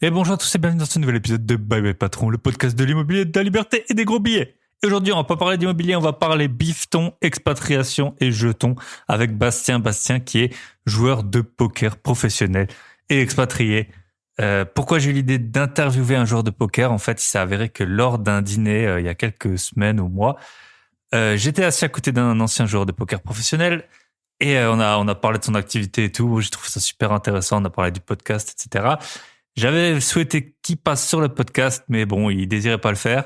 Et bonjour à tous et bienvenue dans ce nouvel épisode de Bye Bye Patron, le podcast de l'immobilier, de la liberté et des gros billets. Et aujourd'hui, on va pas parler d'immobilier, on va parler bifton, expatriation et jetons avec Bastien. Bastien qui est joueur de poker professionnel et expatrié. Pourquoi j'ai eu l'idée d'interviewer un joueur de poker? En fait, il s'est avéré que lors d'un dîner, il y a quelques semaines ou mois, j'étais assis à côté d'un ancien joueur de poker professionnel et on a parlé de son activité et tout. J'ai trouvé ça super intéressant. On a parlé du podcast, etc. J'avais souhaité qu'il passe sur le podcast, mais bon, il désirait pas le faire.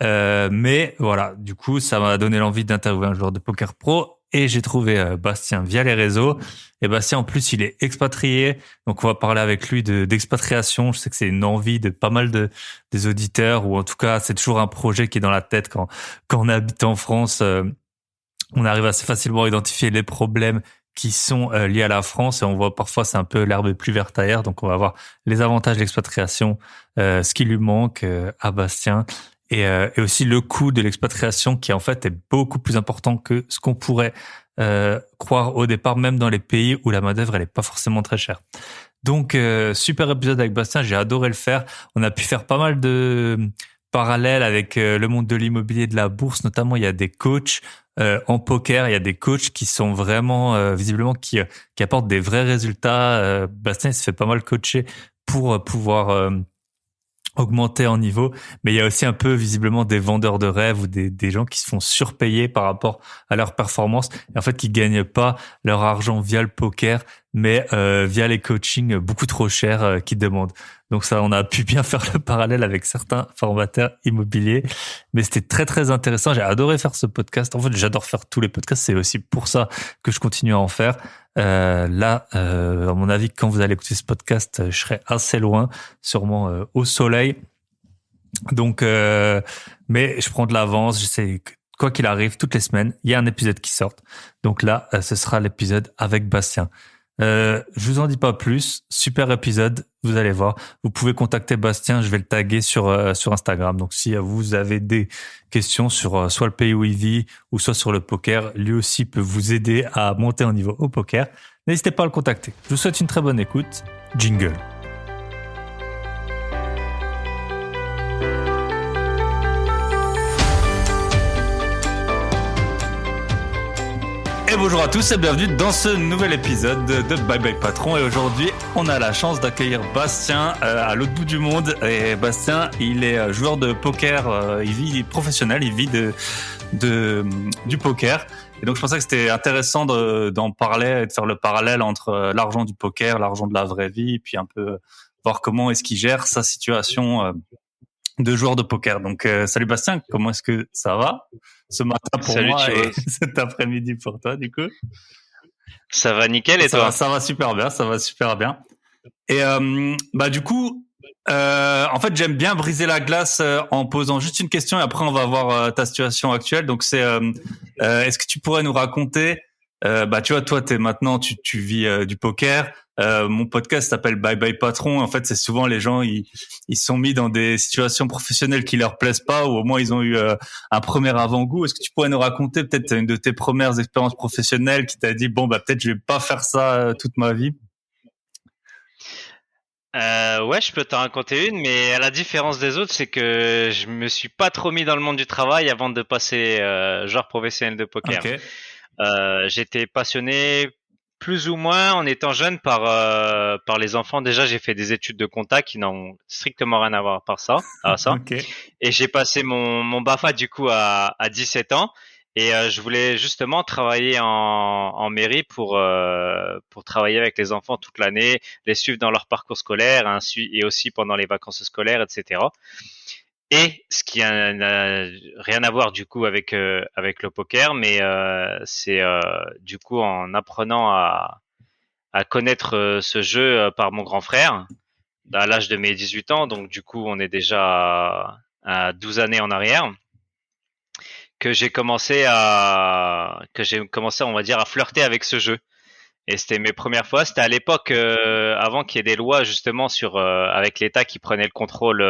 Mais voilà, du coup, ça m'a donné l'envie d'interviewer un joueur de poker pro et j'ai trouvé Bastien via les réseaux. Et Bastien, en plus, il est expatrié, donc on va parler avec lui d'expatriation. Je sais que c'est une envie de pas mal des auditeurs, ou en tout cas, c'est toujours un projet qui est dans la tête quand on habite en France. On arrive assez facilement à identifier les problèmes qui sont liés à la France et on voit parfois c'est un peu l'herbe est plus verte ailleurs, donc on va voir les avantages de l'expatriation, ce qui lui manque à Bastien et aussi le coût de l'expatriation qui en fait est beaucoup plus important que ce qu'on pourrait croire au départ, même dans les pays où la main-d'œuvre elle est pas forcément très chère. Donc super épisode avec Bastien, j'ai adoré le faire. On a pu faire pas mal de parallèles avec le monde de l'immobilier et de la bourse, notamment il y a des coachs en poker, il y a des coachs qui sont vraiment visiblement qui apportent des vrais résultats. Bastien il se fait pas mal coacher pour pouvoir augmenter en niveau, mais il y a aussi un peu visiblement des vendeurs de rêves ou des gens qui se font surpayer par rapport à leur performance et en fait qui gagnent pas leur argent via le poker, mais via les coachings beaucoup trop chers qu'ils demandent. Donc ça, on a pu bien faire le parallèle avec certains formateurs immobiliers, mais c'était très très intéressant. J'ai adoré faire ce podcast. En fait, j'adore faire tous les podcasts. C'est aussi pour ça que je continue à en faire. À mon avis, quand vous allez écouter ce podcast, je serai assez loin, sûrement au soleil. Donc, mais je prends de l'avance. J'essaie, quoi qu'il arrive, toutes les semaines, il y a un épisode qui sort. Donc là, ce sera l'épisode avec Bastien. Je vous en dis pas plus. Super épisode, vous allez voir. Vous pouvez contacter Bastien, je vais le taguer sur Instagram. Donc si vous avez des questions sur soit le pays où il vit ou soit sur le poker, lui aussi peut vous aider à monter en niveau au poker. N'hésitez pas à le contacter. Je vous souhaite une très bonne écoute. Jingle. Et bonjour à tous et bienvenue dans ce nouvel épisode de Bye Bye Patron. Et aujourd'hui, on a la chance d'accueillir Bastien à l'autre bout du monde. Et Bastien, il est joueur de poker, il vit professionnel, il vit du poker. Et donc je pensais que c'était intéressant d'en parler et de faire le parallèle entre l'argent du poker, l'argent de la vraie vie, et puis un peu voir comment est-ce qu'il gère sa situation de joueur de poker. Donc salut Bastien, comment est-ce que ça va ce matin pour Salut moi Thibaut. et cet après-midi pour toi du coup? Ça va nickel et toi? Ça va super bien, ça va super bien. Et du coup, en fait j'aime bien briser la glace en posant juste une question et après on va voir ta situation actuelle. Donc c'est est-ce que tu pourrais nous raconter tu vois, toi tu vis du poker. Mon podcast s'appelle Bye Bye Patron. En fait, c'est souvent les gens ils sont mis dans des situations professionnelles qui leur plaisent pas ou au moins ils ont eu un premier avant-goût. Est-ce que tu pourrais nous raconter peut-être une de tes premières expériences professionnelles qui t'a dit peut-être je vais pas faire ça toute ma vie? Ouais, je peux t'en raconter une, mais à la différence des autres, c'est que je me suis pas trop mis dans le monde du travail avant de passer joueur professionnel de poker. Ok. J'étais passionné plus ou moins en étant jeune par les enfants. Déjà, j'ai fait des études de compta qui n'ont strictement rien à voir à ça. Ok. Et j'ai passé mon BAFA du coup à 17 ans. Et je voulais justement travailler en mairie pour travailler avec les enfants toute l'année, les suivre dans leur parcours scolaire, et aussi pendant les vacances scolaires, etc. Et ce qui n'a rien à voir du coup avec le poker, mais c'est du coup en apprenant à connaître ce jeu par mon grand frère à l'âge de mes 18 ans, donc du coup on est déjà à 12 années en arrière, que j'ai commencé on va dire à flirter avec ce jeu. Et c'était mes premières fois. C'était à l'époque avant qu'il y ait des lois justement sur avec l'État qui prenait le contrôle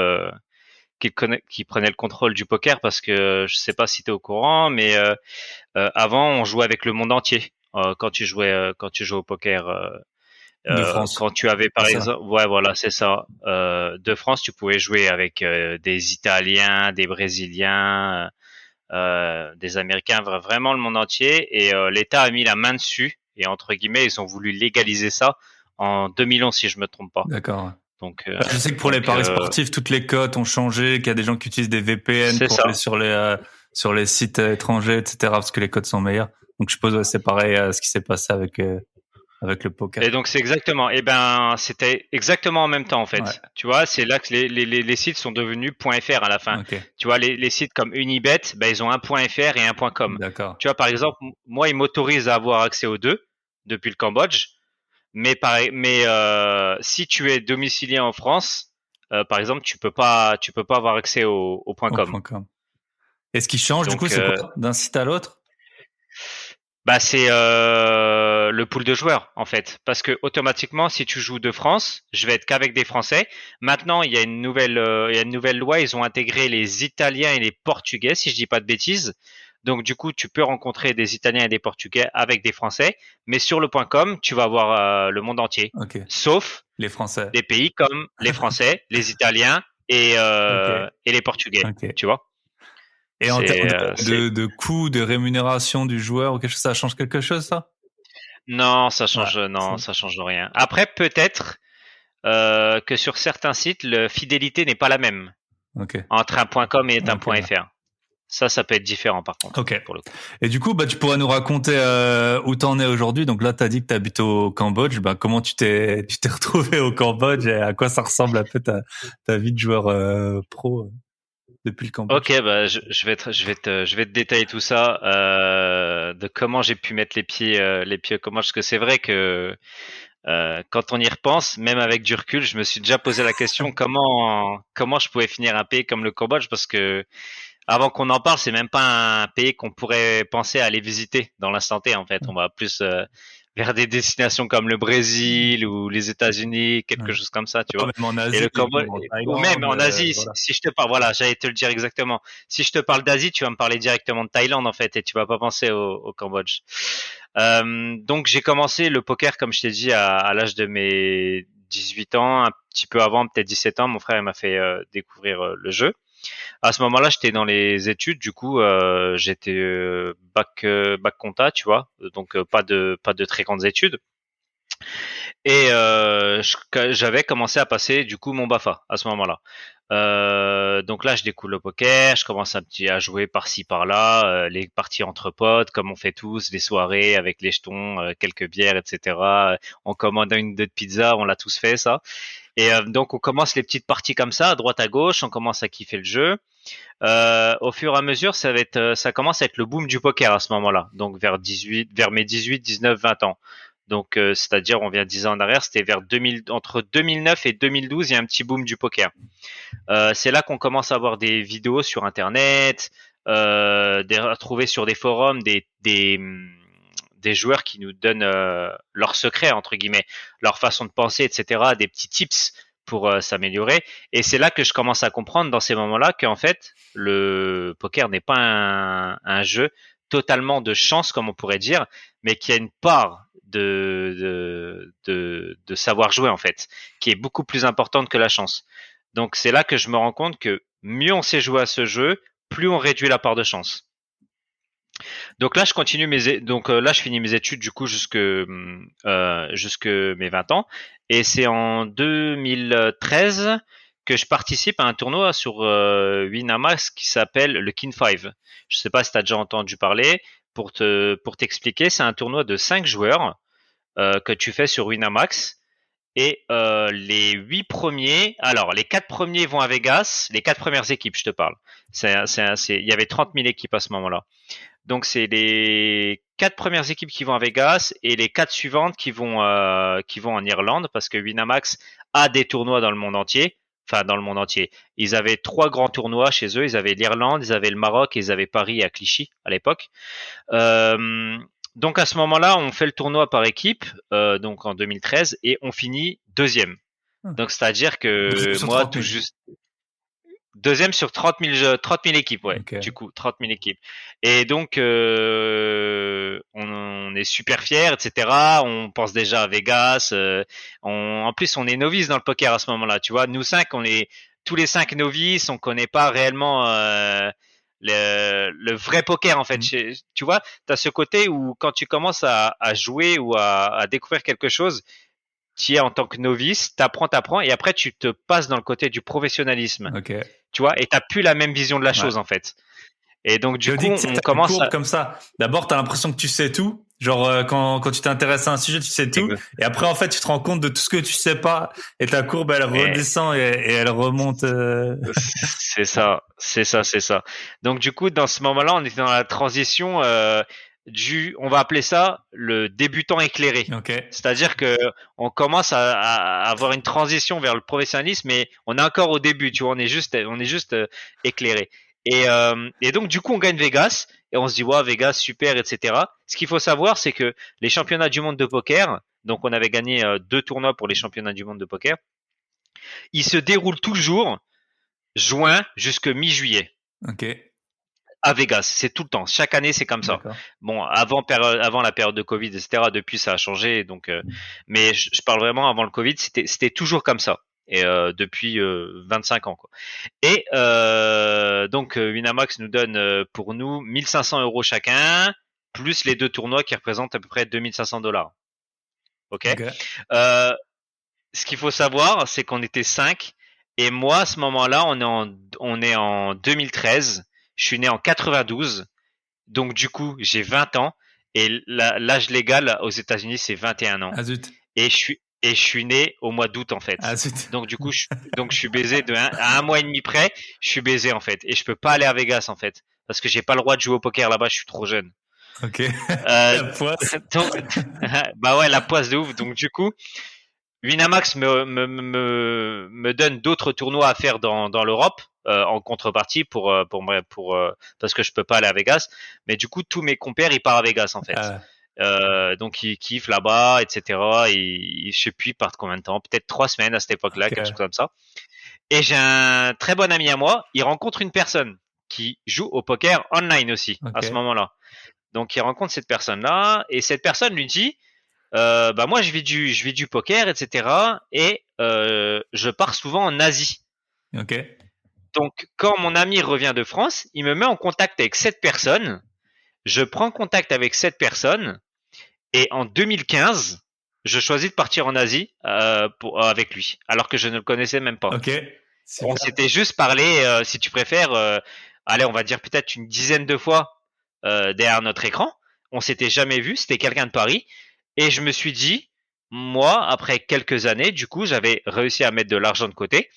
qui prenait le contrôle du poker, parce que je sais pas si tu es au courant, mais avant on jouait avec le monde entier quand tu jouais au poker. De France. Quand tu avais par C'est ça. exemple, ouais voilà c'est ça, de France tu pouvais jouer avec des Italiens, des Brésiliens, des Américains, vraiment le monde entier. Et l'État a mis la main dessus et entre guillemets ils ont voulu légaliser ça en 2011 si je me trompe pas. D'accord. Donc Je sais que pour les paris sportifs, toutes les cotes ont changé, qu'il y a des gens qui utilisent des VPN c'est pour aller ça. sur les sites étrangers, etc. parce que les cotes sont meilleures. Donc je suppose ouais, c'est pareil ce qui s'est passé avec le poker. Et donc c'est exactement, eh ben c'était exactement en même temps en Ouais. fait. Tu vois, c'est là que les sites sont devenus .fr à la fin. Ok. Tu vois, les sites comme Unibet, ben ils ont un .fr et un .com. D'accord. Tu vois, par exemple, moi ils m'autorisent à avoir accès aux deux depuis le Cambodge, mais pareil, mais si tu es domicilié en France, par exemple, tu peux pas avoir accès au Au .com. point .com. Et ce qui change du coup, Donc c'est quoi d'un site à l'autre? bah c'est le pool de joueurs en fait, parce que automatiquement si tu joues de France, je vais être qu'avec des Français. Maintenant il y a une nouvelle loi, ils ont intégré les Italiens et les Portugais si je dis pas de bêtises. Donc du coup tu peux rencontrer des Italiens et des Portugais avec des Français, mais sur le point .com tu vas avoir le monde entier, Ok. sauf Les Français. des pays comme les Français, les Italiens Ok. et les Portugais, Ok. tu vois. Et en termes C'est de coût, de rémunération du joueur ou quelque chose, ça change quelque chose, ça? Ouais. non, ça change rien. Après, peut-être que sur certains sites, la fidélité n'est pas la même Ok. entre un .com et un Ok. Ouais. .fr. Ça peut être différent par contre, Ok. pour le coup. Et du coup, bah, tu pourrais nous raconter où t'en es aujourd'hui. Donc là, t'as dit que t'habites au Cambodge. Bah, comment tu t'es retrouvé au Cambodge et à quoi ça ressemble un peu ta vie de joueur pro depuis le Cambodge? Ok, bah je vais te détailler tout ça de comment j'ai pu mettre les pieds au Cambodge, parce que c'est vrai que quand on y repense, même avec du recul, je me suis déjà posé la question comment je pouvais finir un pays comme le Cambodge, parce que avant qu'on en parle, c'est même pas un pays qu'on pourrait penser à aller visiter dans l'instant T. En fait, on va plus vers des destinations comme le Brésil ou les États-Unis, quelque Ouais. chose comme ça, tu Oh, vois. même en Et le Asie, Cambodge, en ou même Thaïlande, en Asie, voilà. si je te parle, voilà, j'allais te le dire exactement. Si je te parle d'Asie, tu vas me parler directement de Thaïlande en fait, et tu vas pas penser au Cambodge. Donc j'ai commencé le poker, comme je t'ai dit, à l'âge de mes 18 ans, un petit peu avant, peut-être 17 ans. Mon frère il m'a fait découvrir le jeu. À ce moment-là, j'étais dans les études, du coup, j'étais bac compta, tu vois, donc pas de très grandes études. Et j'avais commencé à passer du coup mon Bafa à ce moment-là. Donc là, je découvre le poker, je commence un petit à jouer par-ci par-là, les parties entre potes, comme on fait tous, les soirées avec les jetons, quelques bières, etc. On commande une deux de pizza, on l'a tous fait ça. Et donc on commence les petites parties comme ça, à droite à gauche, on commence à kiffer le jeu. Au fur et à mesure, ça commence à être le boom du poker à ce moment-là. Donc vers mes 18, 19, 20 ans. Donc, c'est-à-dire, on vient 10 ans en arrière, c'était vers 2000, entre 2009 et 2012, il y a un petit boom du poker. C'est là qu'on commence à avoir des vidéos sur Internet, à trouver sur des forums des joueurs qui nous donnent leurs secrets, entre guillemets, leur façon de penser, etc., des petits tips pour s'améliorer. Et c'est là que je commence à comprendre dans ces moments-là qu'en fait, le poker n'est pas un jeu totalement de chance, comme on pourrait dire, mais qu'il y a une part de savoir jouer, en fait, qui est beaucoup plus importante que la chance. Donc c'est là que je me rends compte que mieux on sait jouer à ce jeu, plus on réduit la part de chance. Donc là, là, je finis mes études du coup jusque mes 20 ans, et c'est en 2013 que je participe à un tournoi sur Winamax qui s'appelle le King 5. Je sais pas si tu as déjà entendu parler. Pour t'expliquer, c'est un tournoi de 5 joueurs que tu fais sur Winamax. Et les 4 premiers vont à Vegas, les 4 premières équipes, je te parle. Il y avait 30 000 équipes à ce moment-là. Donc c'est les 4 premières équipes qui vont à Vegas et les 4 suivantes qui vont en Irlande, parce que Winamax a des tournois dans le monde entier. Enfin, dans le monde entier. Ils avaient 3 grands tournois chez eux. Ils avaient l'Irlande, ils avaient le Maroc et ils avaient Paris à Clichy à l'époque. Euh, donc à ce moment-là, on fait le tournoi par équipe, donc en 2013, et on finit deuxième. Ah. Donc c'est-à-dire Deuxième que sur moi, 30 tout 000. juste Deuxième sur 30 000 équipes, ouais. Ok. Du coup, 30 000 équipes. Et donc, on est super fiers, etc. On pense déjà à Vegas. En plus, on est novices dans le poker à ce moment-là. Tu vois, nous cinq, on est tous les cinq novices. On connaît pas réellement le vrai poker en fait. Mm. Tu vois, tu as ce côté où quand tu commences à jouer ou à découvrir quelque chose, tu es en tant que novice, t'apprends, et après tu te passes dans le côté du professionnalisme. Ok. Tu vois, et t'as plus la même vision de la Ouais. chose en fait. Et donc du Je coup, dis que on t'as une commence courbe à comme ça. D'abord, t'as l'impression que tu sais tout. Genre, quand tu t'intéresses à un sujet, tu sais tout. Et après, en fait, tu te rends compte de tout ce que tu sais pas. Et ta courbe, elle et redescend et elle remonte. c'est ça, c'est ça, c'est ça. Donc du coup, dans ce moment-là, on était dans la transition on va appeler ça le débutant éclairé. Ok. C'est-à-dire que on commence à avoir une transition vers le professionnalisme, mais on est encore au début, tu vois, on est juste éclairé. Et donc du coup, on gagne Vegas et on se dit ouais, Vegas super, etc. Ce qu'il faut savoir, c'est que les championnats du monde de poker, donc on avait gagné 2 tournois pour les championnats du monde de poker, ils se déroulent toujours juin jusque mi-juillet Ok. à Vegas. C'est tout le temps. Chaque année, c'est comme ça. D'accord. Bon, avant la période de Covid, etc. Depuis, ça a changé. Donc, mais je parle vraiment avant le Covid, c'était toujours comme ça. Et depuis 25 ans, quoi. Et donc, Winamax nous donne pour nous 1 500 € chacun, plus les 2 tournois qui représentent à peu près 2 500 $. Ok. Ok. Euh, Ce qu'il faut savoir, c'est qu'on était 5. Et moi, à ce moment-là, on est en 2013. Je suis né en 92. Donc, du coup, j'ai 20 ans. Et l'âge légal aux États-Unis, c'est 21 ans. Ah zut. Et je suis né au mois d'août, en Ah fait. zut. Donc, du coup, je suis baisé à un mois et demi près. Je suis baisé, en fait. Et je peux pas aller à Vegas, en fait. Parce que j'ai pas le droit de jouer au poker là-bas. Je suis trop jeune. Ok. Euh, La poisse. donc, bah ouais, la poisse de ouf. Donc, du coup, Winamax me donne d'autres tournois à faire dans l'Europe en contrepartie parce que je peux pas aller à Vegas. Mais du coup, tous mes compères ils partent à Vegas en fait. Ah, Donc ils kiffent là-bas, etc. Et je sais plus ils partent combien de temps, peut-être 3 semaines à cette époque-là, quelque chose ok. comme ça. Et j'ai un très bon ami à moi, il rencontre une personne qui joue au poker online aussi à ce Ok. moment-là. Donc il rencontre cette personne-là et cette personne lui dit bah moi je vis du poker, etc. Et je pars souvent en Asie. Ok. Donc quand mon ami revient de France, il me met en contact avec cette personne. Je prends contact avec cette personne et en 2015, je choisis de partir en Asie avec lui, alors que je ne le connaissais même pas. Ok. On Super. s'était juste parlé, si tu préfères, allez, on va dire peut-être une dizaine de fois derrière notre écran. On s'était jamais vu, c'était quelqu'un de Paris. Et je me suis dit, moi, après quelques années, du coup, j'avais réussi à mettre de l'argent de côté.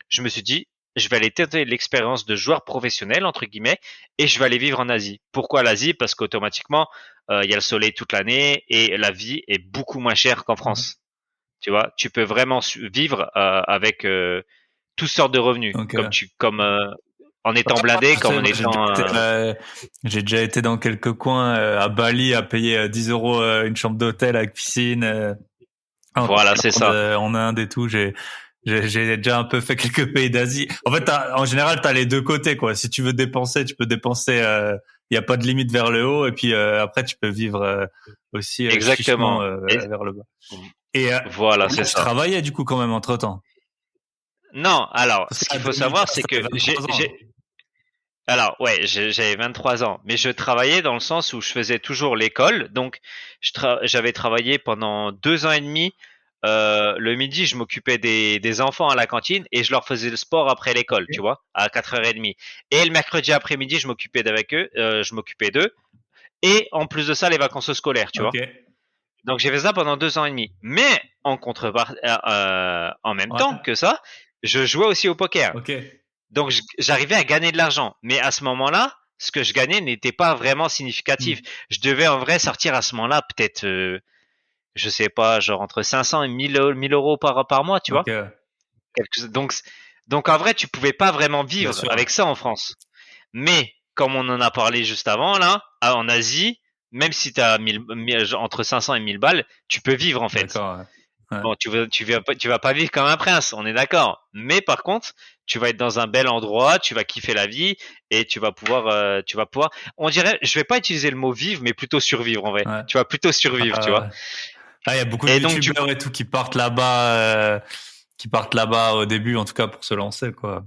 Je me suis dit, je vais aller tenter l'expérience de joueur professionnel, entre guillemets, et je vais aller vivre en Asie. Pourquoi l'Asie? Parce qu'automatiquement, il y a le soleil toute l'année et la vie est beaucoup moins chère qu'en France. Tu vois, tu peux vraiment vivre avec toutes sortes de revenus, Ok. en étant blindé, Je comme sais, en moi, étant. j'ai déjà été dans quelques coins à Bali à payer 10 euros une chambre d'hôtel avec piscine. En Voilà, c'est Thaïlande, ça. en Inde et tout, j'ai déjà un peu fait quelques pays d'Asie. En fait, en général, t'as les deux côtés, quoi. Si tu veux dépenser, tu peux dépenser. Il y a pas de limite vers le haut, et puis après, tu peux vivre aussi chichement Exactement. vers le bas. Et, Voilà, et là, c'est tu ça. travaillais du coup quand même entre temps, Non, alors, parce ce qu'à qu'il faut savoir, 2015, c'est t'avais que 23 ans. alors, ouais, j'avais 23 ans, mais je travaillais dans le sens où je faisais toujours l'école. Donc, j'avais travaillé pendant 2 ans et demi. Le midi, je m'occupais des enfants à la cantine et je leur faisais le sport après l'école, tu vois, à 4h30. Et le mercredi après-midi, je m'occupais d'eux. Et en plus de ça, les vacances scolaires, tu Ok. vois. Donc, j'ai fait ça pendant 2 ans et demi. Mais en même temps Ouais. que ça, je jouais aussi au poker. Ok. Donc j'arrivais à gagner de l'argent. Mais à ce moment-là, ce que je gagnais n'était pas vraiment significatif. Hmm. Je devais en vrai sortir à ce moment-là peut-être, je sais pas, genre entre 500 et 1000 € par mois, tu Ok. vois. Donc en vrai, tu pouvais pas vraiment Bien vivre sûr. avec ça en France. Mais comme on en a parlé juste avant là, en Asie, même si tu as entre 500 et 1000 balles, tu peux vivre en fait. D'accord. Ouais. Ouais. Bon, tu vas pas vivre comme un prince, on est d'accord. Mais par contre, tu vas être dans un bel endroit, tu vas kiffer la vie et tu vas pouvoir. On dirait, je vais pas utiliser le mot vivre, mais plutôt survivre en vrai. Ouais. Tu vas plutôt survivre, tu vois. Ouais. Ah, il y a beaucoup de Et donc du youtubeurs coup, et tout qui partent là-bas au début, en tout cas pour se lancer, quoi.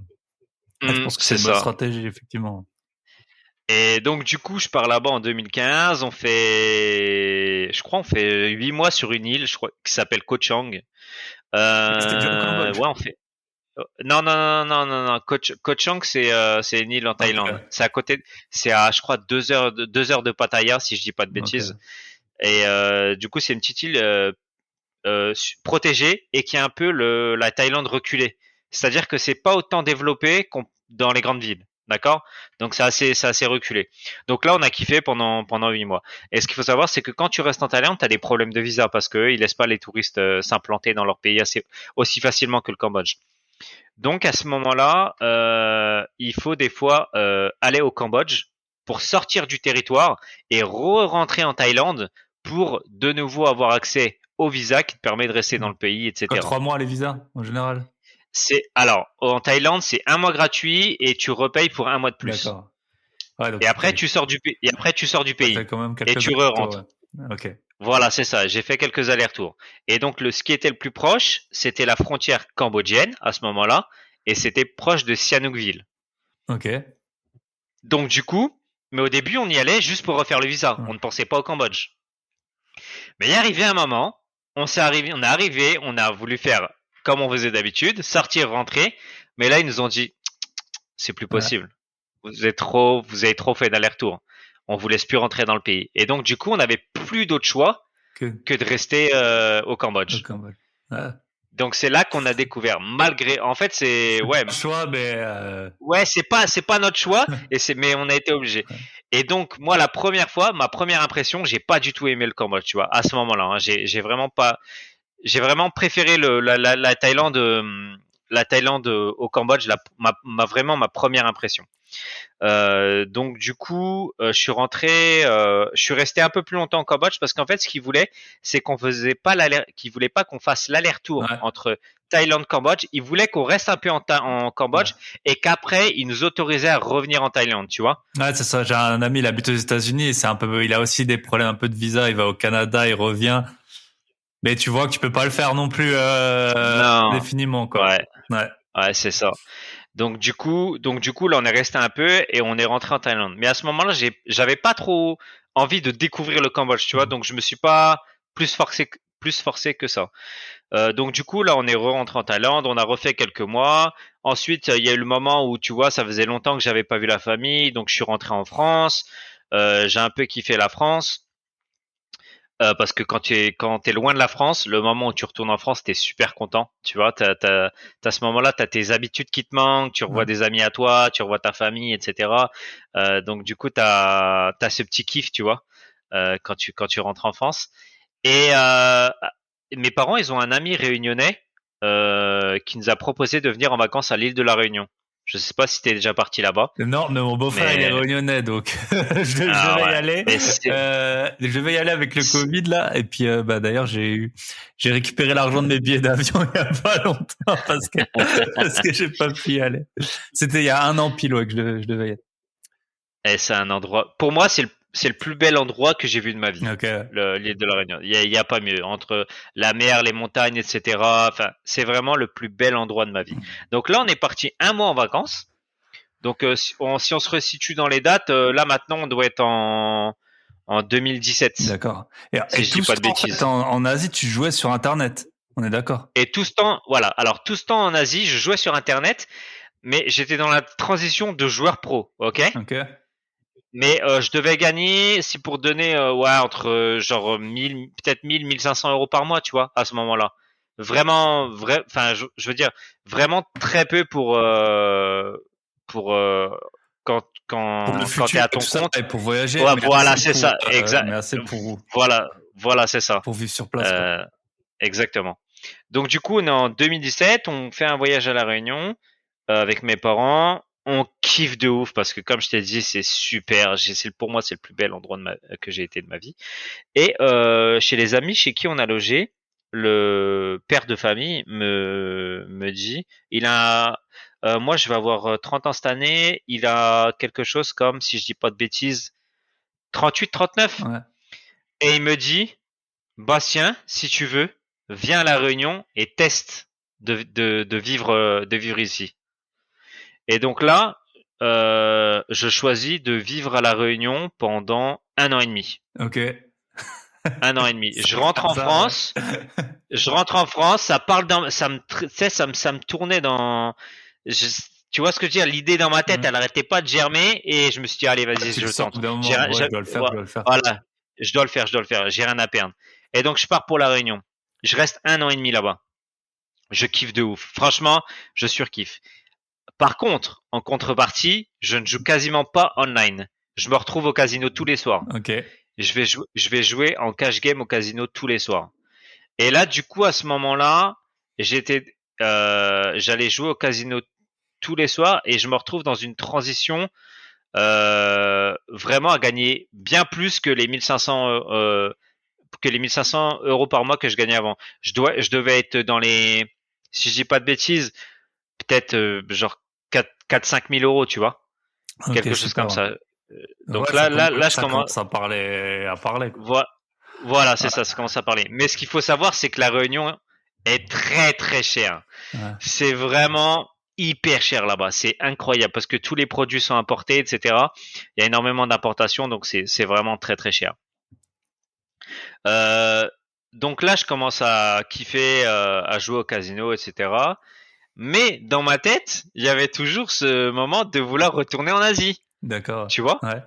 Ouais, je pense que c'est c'est une bonne ça. stratégie, effectivement. Et donc du coup, je pars là-bas en 2015. Je crois, on fait 8 mois sur une île, je crois, qui s'appelle Koh Chang. C'était déjà au Cambodge. Ouais, on fait. Non, non, non, non, non, non. Koh Chang, c'est une île en Ok, Thaïlande. C'est à côté. C'est à, je crois, 2 heures de Pattaya, si je dis pas de bêtises. ok. Et du coup, c'est une petite île protégée et qui est un peu la Thaïlande reculée. C'est-à-dire que c'est pas autant développé dans les grandes villes. D'accord. Donc c'est assez reculé. Donc là, on a kiffé pendant 8 mois. Et ce qu'il faut savoir, c'est que quand tu restes en Thaïlande, tu as des problèmes de visa parce que ils laissent pas les touristes s'implanter dans leur pays aussi facilement que le Cambodge. Donc à ce moment-là, il faut des fois aller au Cambodge pour sortir du territoire et re-rentrer en Thaïlande pour de nouveau avoir accès au visa qui te permet de rester dans le pays, Quoi, etc. 3 mois les visas, en général? Alors en Thaïlande, c'est 1 mois gratuit et tu repayes pour 1 mois de plus. D'accord. Ouais, donc Et après tu sors du pays. Et après tu sors du t'as fait pays quand même et quelques tu allers-retours, re-rentres. ouais. Ok. Voilà, c'est ça. J'ai fait quelques allers-retours. Et donc ce qui était le plus proche, c'était la frontière cambodgienne à ce moment-là, et c'était proche de Sihanoukville. Ok. Donc du coup, mais au début, on y allait juste pour refaire le visa. On Hum. ne pensait pas au Cambodge. Mais il est arrivé un moment, on a voulu faire comme on faisait d'habitude, sortir, rentrer. Mais là, ils nous ont dit, c'est plus Ouais. possible. Vous avez trop fait d'aller-retour. On vous laisse plus rentrer dans le pays. Et donc du coup, on n'avait plus d'autre choix Que que de rester au au Cambodge. Cambodge. Ouais. Donc c'est là qu'on a découvert, malgré, en fait, C'est pas le choix, mais ouais, c'est pas notre choix, mais on a été obligé. Et donc, moi, ma première impression, j'ai pas du tout aimé le Cambodge, tu vois, à ce moment-là. Hein, j'ai vraiment pas, j'ai vraiment préféré la Thaïlande au Cambodge, vraiment ma première impression. Donc du coup, je suis resté un peu plus longtemps au Cambodge parce qu'en fait, ce qu'ils voulaient, c'est qu'on faisait pas qu'ils voulaient pas qu'on fasse l'aller-retour ouais. entre Thaïlande Cambodge. Ils voulaient qu'on reste un peu en Ouais. Cambodge et qu'après, ils nous autorisaient à revenir en Thaïlande, tu vois. Ouais, c'est ça. J'ai un ami, il habite aux États-Unis et il a aussi des problèmes un peu de visa. Il va au Canada, il revient. Mais tu vois que tu peux pas le faire non plus, Non, définiment, quoi. ouais, Ouais. ouais, c'est ça. Donc du coup, là, on est resté un peu et on est rentré en Thaïlande. Mais à ce moment-là, j'avais pas trop envie de découvrir le Cambodge, tu vois. Donc je me suis pas plus forcé que ça. Donc du coup, là, on est rentré en Thaïlande, on a refait quelques mois. Ensuite, il y a eu le moment où, tu vois, ça faisait longtemps que j'avais pas vu la famille, donc je suis rentré en France. J'ai un peu kiffé la France. Parce que quand t'es loin de la France, le moment où tu retournes en France, t'es super content. Tu vois, t'as ce moment-là, t'as tes habitudes qui te manquent, tu revois Ouais. des amis à toi, tu revois ta famille, etc. Donc du coup, t'as ce petit kiff, tu vois, quand tu rentres en France. Et mes parents, ils ont un ami réunionnais qui nous a proposé de venir en vacances à l'île de la Réunion. Je sais pas si t'es déjà parti là-bas, Non, mais mon beau-frère, il est mais réunionnais, donc je ah devais y ouais, aller. mais Je vais y aller avec le Covid là. Et puis, bah d'ailleurs, j'ai récupéré l'argent de mes billets d'avion il y a pas longtemps parce que j'ai pas pu y aller. C'était il y a un an pile, ouais, que je devais y être. c'est un endroit. Pour moi, c'est le plus bel endroit que j'ai vu de ma vie. Ok. L'île de la Réunion. Il y a pas mieux entre la mer, les montagnes, etc. Enfin, c'est vraiment le plus bel endroit de ma vie. Donc là, on est parti 1 mois en vacances. Donc si on se resitue dans les dates, là maintenant, on doit être en 2017, D'accord. si Et je dis tout ce pas de temps, en fait, bêtises. en Asie, tu jouais sur Internet. On est d'accord. Et tout ce temps, voilà. Alors tout ce temps en Asie, je jouais sur Internet, mais j'étais dans la transition de joueur pro, ok? Ok. Mais je devais gagner, si pour donner, ouais, entre genre 1000, peut-être 1500 € par mois, tu vois, à ce moment-là. Vraiment, enfin, je veux dire, vraiment très peu pour Pour le quand t'es futur à et ton tout ça, compte. et pour voyager, Ouais, voilà, c'est ça, exact. mais assez Voilà, voilà, c'est ça. pour vivre sur place, quoi. Euh, exactement. Donc du coup, on est en 2017, on fait un voyage à la Réunion avec mes parents. On kiffe de ouf parce que comme je t'ai dit, c'est super. Pour moi, c'est le plus bel endroit que j'ai été de ma vie. Et chez les amis chez qui on a logé, le père de famille me dit, moi je vais avoir 30 ans cette année, il a quelque chose comme, si je dis pas de bêtises, 38, 39. Ouais. Et il me dit, Bastien, si tu veux, viens à la Réunion et teste de vivre ici. Et donc là, je choisis de vivre à la Réunion pendant 1 an et demi. Ok. 1 an et demi. Je C'est rentre comme en ça, ouais. France. Je rentre en France. Ça parle dans, ça me, tu sais, ça me tournait dans. je- Tu vois ce que je veux dire? L'idée dans ma tête, Ouais. elle arrêtait pas de germer et je me suis dit, allez, vas-y, Tu le je sens au tente. bout d'un moment. Ouais, je dois le faire, je dois le faire. Voilà, je dois le faire, je dois le faire. J'ai rien à perdre. Et donc, je pars pour la Réunion. Je reste 1 an et demi là-bas. Je kiffe de ouf. Franchement, je surkiffe. Par contre, en contrepartie, je ne joue quasiment pas online. Je me retrouve au casino tous les soirs. Ok. Je vais jouer en cash game au casino tous les soirs. Et là, du coup, à ce moment-là, j'allais jouer au casino tous les soirs et je me retrouve dans une transition vraiment à gagner bien plus que les 1500 euros par mois que je gagnais avant. Je devais être dans les, si je dis pas de bêtises, peut-être genre 4-5 000 euros, tu vois, Ok, quelque chose super. comme ça. Ouais, Donc là, je ça commence. commence à parler, quoi. Voilà, c'est Ouais, ça commence à parler. Mais ce qu'il faut savoir, c'est que la Réunion est très très chère. ouais. C'est vraiment hyper cher là-bas. C'est incroyable parce que tous les produits sont importés, etc. Il y a énormément d'importations, donc c'est vraiment très très cher. Euh, donc là, je commence à kiffer, à jouer au casino, etc. Mais dans ma tête, il y avait toujours ce moment de vouloir retourner en Asie, D'accord. tu vois. Ouais.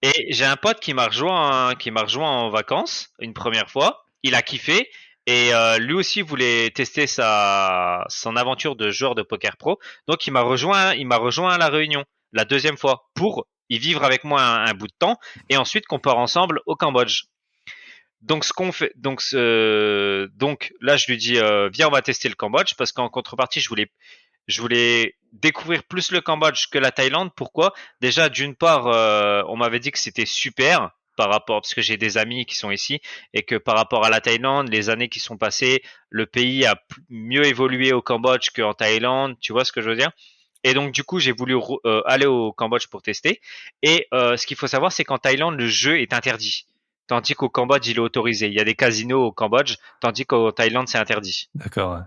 Et j'ai un pote qui m'a rejoint en vacances une première fois. Il a kiffé et lui aussi voulait tester son aventure de joueur de poker pro. Donc il m'a rejoint à la Réunion la deuxième fois pour y vivre avec moi un bout de temps et ensuite qu'on part ensemble au Cambodge. Donc ce qu'on fait, donc là je lui dis viens on va tester le Cambodge parce qu'en contrepartie je voulais découvrir plus le Cambodge que la Thaïlande. Pourquoi? Déjà, d'une part, on m'avait dit que c'était super par rapport, parce que j'ai des amis qui sont ici, et que par rapport à la Thaïlande, les années qui sont passées, le pays a mieux évolué au Cambodge qu'en Thaïlande. Tu vois ce que je veux dire? Et donc, du coup, j'ai voulu aller au Cambodge pour tester. Et ce qu'il faut savoir, c'est qu'en Thaïlande, le jeu est interdit. Tandis qu'au Cambodge, il est autorisé. Il y a des casinos au Cambodge, tandis qu'au Thaïlande, c'est interdit. D'accord, ouais.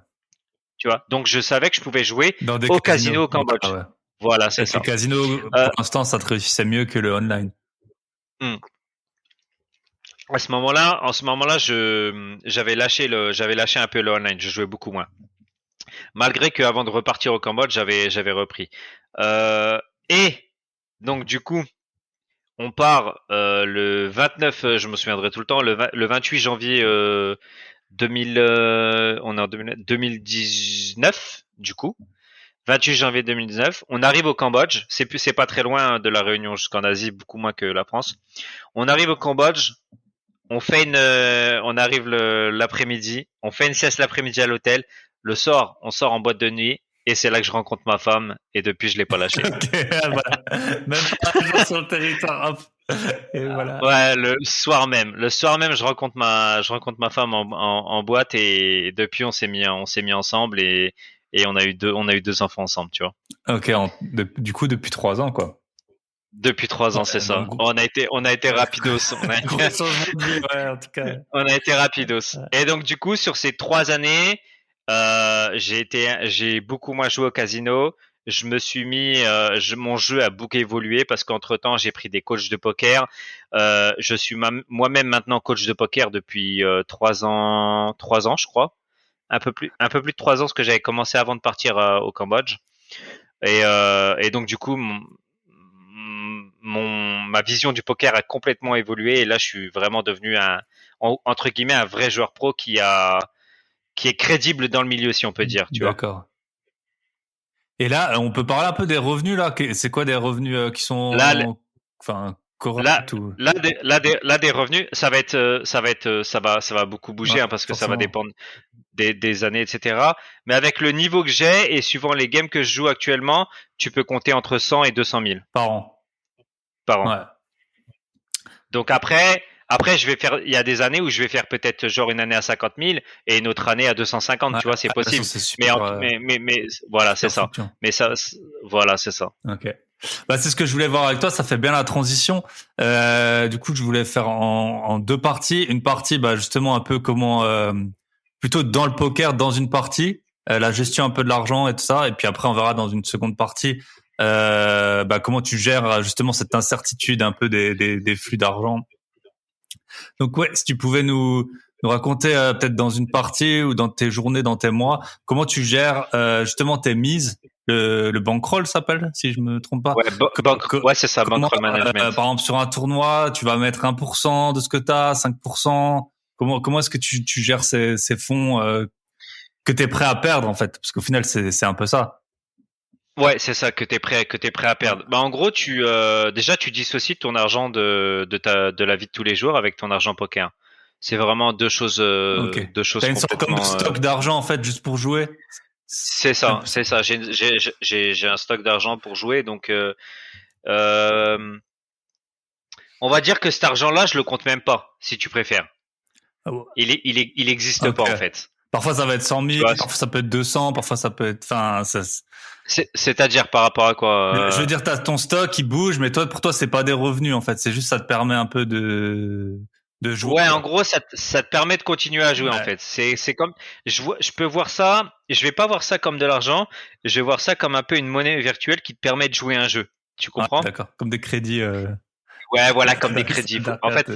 Tu vois. Donc je savais que je pouvais jouer Dans des au casinos. casino au Ah Cambodge. ouais. Voilà, c'est Et les ça. casinos, Euh, pour l'instant, ça te réussissait mieux que le online. hmm. En ce moment-là, j'avais lâché un peu le online. Je jouais beaucoup moins. Malgré que avant de repartir au Cambodge, j'avais repris. Euh, et donc du coup, on part le 29, je me souviendrai tout le temps, le 28 janvier 2000, on est en 2019 du coup. 28 janvier 2019, on arrive au Cambodge. C'est pas très loin de la Réunion jusqu'en Asie, beaucoup moins que la France. On arrive au Cambodge, on arrive l'après-midi, on fait une sieste l'après-midi à l'hôtel. Le soir, on sort en boîte de nuit et c'est là que je rencontre ma femme et depuis je l'ai pas lâché. Ok, voilà. Même pas un jour sur le territoire, hop. Et voilà. Ouais, le soir même, je rencontre ma femme en boîte et depuis on s'est mis ensemble et on a eu deux enfants ensemble, tu vois. Ok, du coup, depuis 3 ans, quoi. Depuis 3 ans, c'est Ouais, donc, ça. On a été rapidos. gros changement de vie, ouais, en tout cas. On a été rapidos. Ouais. Et donc du coup, sur ces 3 années, j'ai beaucoup moins joué au casino. Je me suis mis, mon jeu a beaucoup évolué parce qu'entre temps, j'ai pris des coachs de poker. Je suis moi-même maintenant coach de poker depuis 3 ans, je crois. Un peu plus de 3 ans, ce que j'avais commencé avant de partir au Cambodge. Et donc du coup, ma vision du poker a complètement évolué et là je suis vraiment devenu entre guillemets un vrai joueur pro qui est crédible dans le milieu si on peut dire, tu vois. D'accord. Et là, on peut parler un peu des revenus, là. C'est quoi des revenus qui Là enfin, là corrects ou... là des revenus, ça va beaucoup Ouais, bouger hein, parce que ça va forcément. dépendre des années etc. Mais avec le niveau que j'ai et suivant les games que je joue actuellement, tu peux compter entre 100 et 200 000 Par an. par an. Ouais. Donc Après, il y a des années où je vais faire peut-être genre une année à 50 000 et une autre année à 250, Ouais, tu vois, c'est de toute façon, possible. c'est Mais, super, voilà, c'est super ça. fluctuant. Mais ça, voilà, c'est ça. Ok. Bah, c'est ce que je voulais voir avec toi. Ça fait bien la transition. Du coup, je voulais faire en deux parties. Une partie, bah, justement, un peu comment, plutôt dans le poker, dans une partie, la gestion un peu de l'argent et tout ça. Et puis après, on verra dans une seconde partie, bah, comment tu gères justement cette incertitude un peu des flux d'argent. Donc ouais, si tu pouvais nous raconter peut-être dans une partie ou dans tes journées, dans tes mois, comment tu gères justement tes mises, le bankroll s'appelle, si je me trompe pas. Ouais, ouais, c'est ça, Comment, bankroll management. par exemple, sur un tournoi, tu vas mettre 1% de ce que tu as, 5%. Comment est-ce que tu gères ces fonds que tu es prêt à perdre en fait? Parce qu'au final, c'est un peu ça. Ouais, c'est ça que t'es prêt à Ouais. perdre. Bah en gros, déjà tu dissocies ton argent de la vie de tous les jours avec ton argent poker. C'est vraiment Ok. deux choses T'as une sorte comme de complètement. stock d'argent en fait juste pour jouer. C'est C'est un ça, peu ça. c'est ça. J'ai un stock d'argent pour jouer, donc euh, on va dire que cet argent-là, je le compte même pas, si tu préfères. Ah ouais. Il existe Ok. pas en fait. Parfois ça va être 100 Tu 000, vois. parfois ça peut être 200, parfois ça peut être, enfin, ça, C'est-à-dire par rapport à je veux quoi? dire, t'as ton stock qui bouge, mais toi, pour toi, c'est pas des revenus, en fait. C'est juste, ça te permet un peu de jouer, Ouais, en quoi. gros, ça te permet de continuer à jouer en Ouais. fait. C'est comme je peux voir ça. Je vais pas voir ça comme de l'argent. Je vais voir ça comme un peu une monnaie virtuelle qui te permet de jouer un jeu. Tu Ouais, comprends? d'accord. Comme des crédits, Ouais, voilà, comme des crédits. En fait,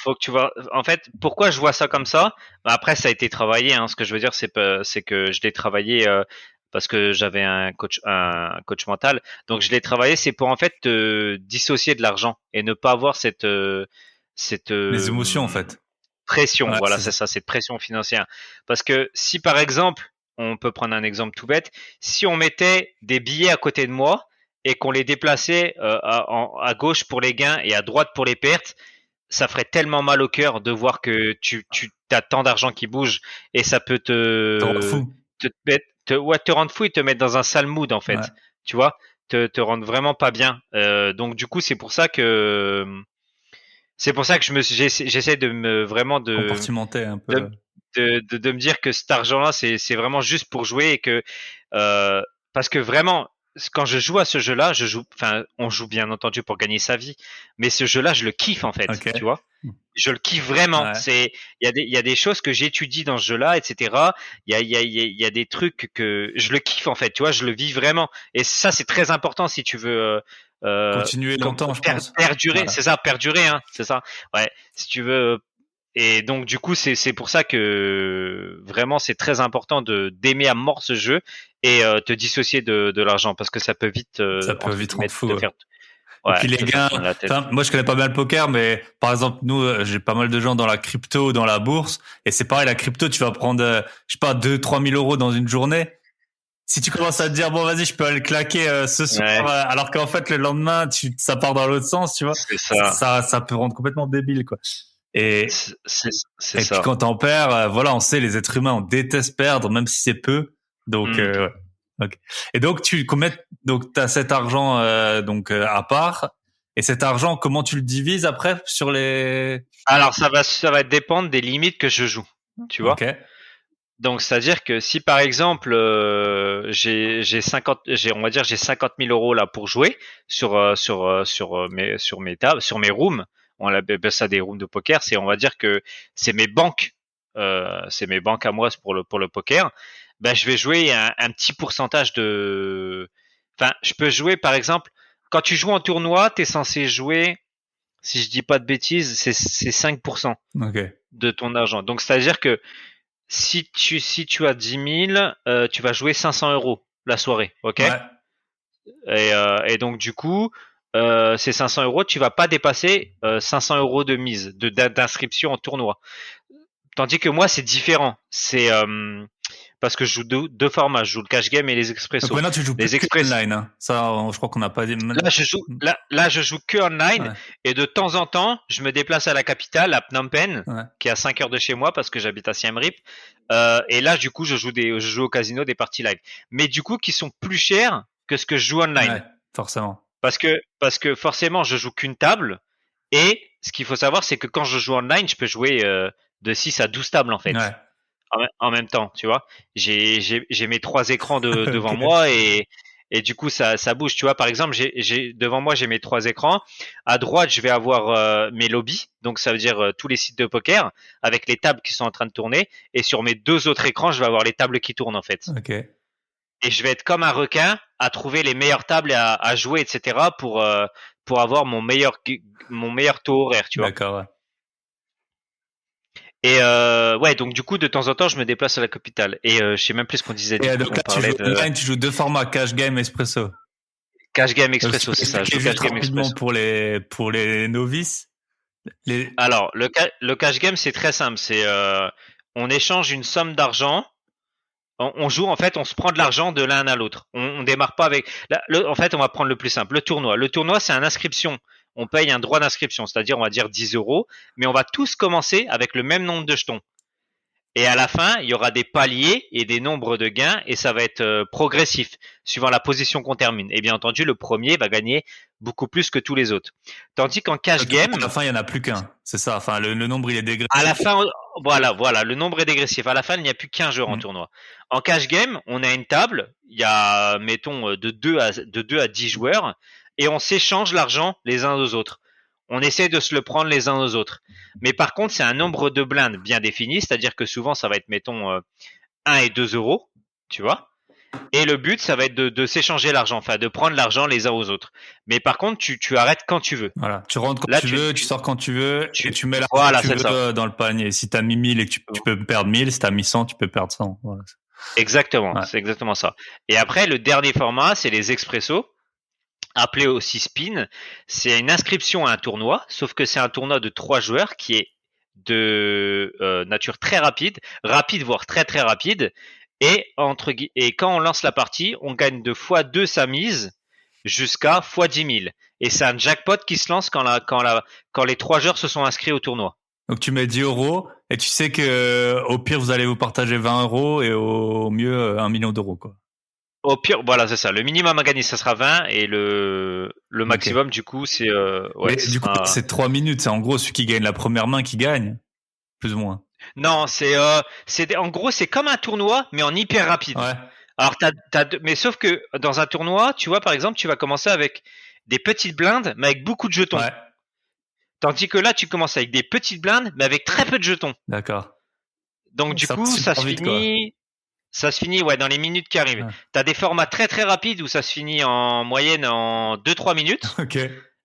faut que tu vois. En fait, pourquoi je vois ça comme ça? Bah, après, ça a été travaillé. Hein. Ce que je veux dire, c'est que je l'ai travaillé parce que j'avais un coach mental. Donc, je l'ai travaillé. C'est pour en fait te dissocier de l'argent et ne pas avoir cette les émotions, en fait. pression. Ouais, Voilà, c'est c'est ça. ça, cette pression financière. Parce que si par exemple, on peut prendre un exemple tout bête, si on mettait des billets à côté de moi et qu'on les déplaçait à gauche pour les gains et à droite pour les pertes, ça ferait tellement mal au cœur de voir que tu as tant d'argent qui bouge et ça peut Te rend fou. ouais, te rendre fou et te mettre dans un sale mood en Ouais. fait. Tu vois, te rendre vraiment pas bien. Donc du coup, c'est pour ça que j'essaie de me vraiment Compartimenter un de, peu. de me dire que cet argent-là, c'est vraiment juste pour jouer et que euh, parce que vraiment, quand je joue à ce jeu-là, enfin, on joue bien entendu pour gagner sa vie, mais ce jeu-là, je le kiffe en fait, Ok. tu vois. Je le kiffe vraiment. Ouais. Il y a des choses que j'étudie dans ce jeu-là, etc. Il y a des trucs que je le kiffe en fait, tu vois, je le vis vraiment. Et ça, c'est très important si tu veux Continuer longtemps, je pense. Ouais. perdurer. C'est ça, perdurer, hein, c'est ça. Ouais, si tu veux. Et donc du coup, c'est pour ça que vraiment, c'est très important de d'aimer à mort ce jeu et te dissocier de l'argent parce que ça peut vite Ça peut entre vite rendre guillemets fou. Ouais. Et puis les te faire gains, tourner la tête. enfin, moi je connais pas bien le poker, mais par exemple nous, j'ai pas mal de gens dans la crypto, dans la bourse, et c'est pareil, la crypto, tu vas prendre, je sais pas, 2 3 000 € dans une journée. Si tu commences à te dire bon vas-y, je peux aller le claquer ce soir, Ouais, alors qu'en fait le lendemain, ça part dans l'autre sens, tu vois, c'est ça. ça peut rendre complètement débile quoi. Et C'est et puis ça. quand t'en perds, voilà, on sait les êtres humains, on déteste perdre, même si c'est peu. Donc Hmm. ouais. Ok. Et donc donc t'as cet argent donc à part. Et cet argent, comment tu le divises après sur les... Alors ça va dépendre des limites que je joue, tu Ok. vois. Donc c'est-à-dire que si par exemple j'ai 50 j'ai on va dire j'ai 50 000 € là pour jouer sur mes tables sur mes rooms, on appelle ça des rooms de poker, c'est on va dire que c'est mes banques à moi pour le poker. Ben je vais jouer un petit pourcentage de enfin je peux jouer par exemple quand tu joues en tournoi t'es censé jouer si je dis pas de bêtises c'est 5% Ok. de ton argent. Donc c'est-à-dire que si tu as 10 000, tu vas jouer 500 € la soirée, ok? Ouais. Et donc du coup, ces 500 €, tu vas pas dépasser 500 € de mise, d'inscription en tournoi. Tandis que moi, c'est différent. C'est parce que je joue deux formats, je joue le cash game et les Donc expressos. maintenant, tu joues plus Les que express, online, hein. Ça, je crois qu'on n'a pas dit. là, je joue que online Ouais. et de temps en temps, je me déplace à la capitale, à Phnom Penh, Ouais. qui est à 5 heures de chez moi parce que j'habite à Siem Reap. Et là, du coup, je joue au casino des parties live. Mais du coup, qui sont plus chères que ce que je joue online. Ouais. Forcément. Parce que forcément, je joue qu'une table et ce qu'il faut savoir, c'est que quand je joue online, je peux jouer de 6 à 12 tables en fait. Ouais. En même temps, tu vois. J'ai mes 3 écrans devant Ok. moi et du coup ça bouge, tu vois. Par exemple, devant moi j'ai mes 3 écrans. À droite, je vais avoir mes lobbies, donc ça veut dire tous les sites de poker avec les tables qui sont en train de tourner. Et sur mes 2 autres écrans, je vais avoir les tables qui tournent en fait. Ok. Et je vais être comme un requin à trouver les meilleures tables à jouer, etc. Pour avoir mon meilleur taux horaire, tu vois. D'accord. Ouais. Et ouais, donc du coup, de temps en temps, je me déplace à la capitale. Et je sais même plus ce qu'on disait Et du coup. donc On là, tu joues parlait de online, tu joues deux formats, cash game, espresso. Cash Game Si tu Expresso, peux c'est ça. Je joue expliquer Cash juste Game rapidement Expresso. pour les novices. Les... Alors, le Cash Game, c'est très simple. C'est on échange une somme d'argent. On joue en fait, on se prend de l'argent de l'un à l'autre. On démarre pas avec. En fait, on va prendre le plus simple, le tournoi. Le tournoi, c'est une inscription. On paye un droit d'inscription, c'est-à-dire on va dire 10 euros, mais on va tous commencer avec le même nombre de jetons. Et à la fin, il y aura des paliers et des nombres de gains et ça va être progressif suivant la position qu'on termine. Et bien entendu, le premier va gagner beaucoup plus que tous les autres. Tandis qu'en cash À la game, fin, il y en a plus qu'un. C'est ça. Enfin, le nombre, il est à dégressif. la fin, voilà, le nombre est dégressif. À la fin, il n'y a plus qu'un joueur en tournoi. En cash game, on a une table, il y a, mettons, de 2 à 10 joueurs, et on s'échange l'argent les uns aux autres. On essaie de se le prendre les uns aux autres. Mais par contre, c'est un nombre de blindes bien défini, c'est-à-dire que souvent, ça va être, mettons, 1 et 2 euros, tu vois. Et le but, ça va être de s'échanger l'argent, enfin de prendre l'argent les uns aux autres. Mais par contre, tu arrêtes quand tu veux. Voilà. Tu rentres quand Là, tu veux, tu sors quand tu veux, et tu mets l'argent que voilà, tu c'est veux ça. dans le panier. Si t'as mis 1000 et que tu peux perdre 1000, si t'as mis 100, tu peux perdre 100. Voilà. Exactement, Ouais. c'est exactement ça. Et après, le dernier format, c'est les expressos, appelé aussi spin. C'est une inscription à un tournoi, sauf que c'est un tournoi de 3 joueurs qui est de nature très rapide voire très très rapide. Et quand on lance la partie, on gagne de x2 sa mise jusqu'à x10 000. Et c'est un jackpot qui se lance quand les 3 joueurs se sont inscrits au tournoi. Donc tu mets 10 euros et tu sais que au pire vous allez vous partager 20 euros et au mieux 1 million d'euros quoi. Au pire, voilà, c'est ça. Le minimum à gagner, ça sera 20 et le Ok. maximum, du coup, c'est ouais, Mais ce du coup sera. c'est 3 minutes, c'est en gros celui qui gagne la première main qui gagne, plus ou moins. Non, en gros, c'est comme un tournoi, mais en hyper rapide. Ouais. Alors, mais sauf que dans un tournoi, tu vois, par exemple, tu vas commencer avec des petites blindes, mais avec beaucoup de jetons. Ouais. Tandis que là, tu commences avec des petites blindes, mais avec très peu de jetons. D'accord. Donc, du Ça va coup, super vite quoi. ça se finit, ouais, dans les minutes qui arrivent. Ouais. T'as des formats très très rapides où ça se finit en moyenne en 2-3 minutes. Ok.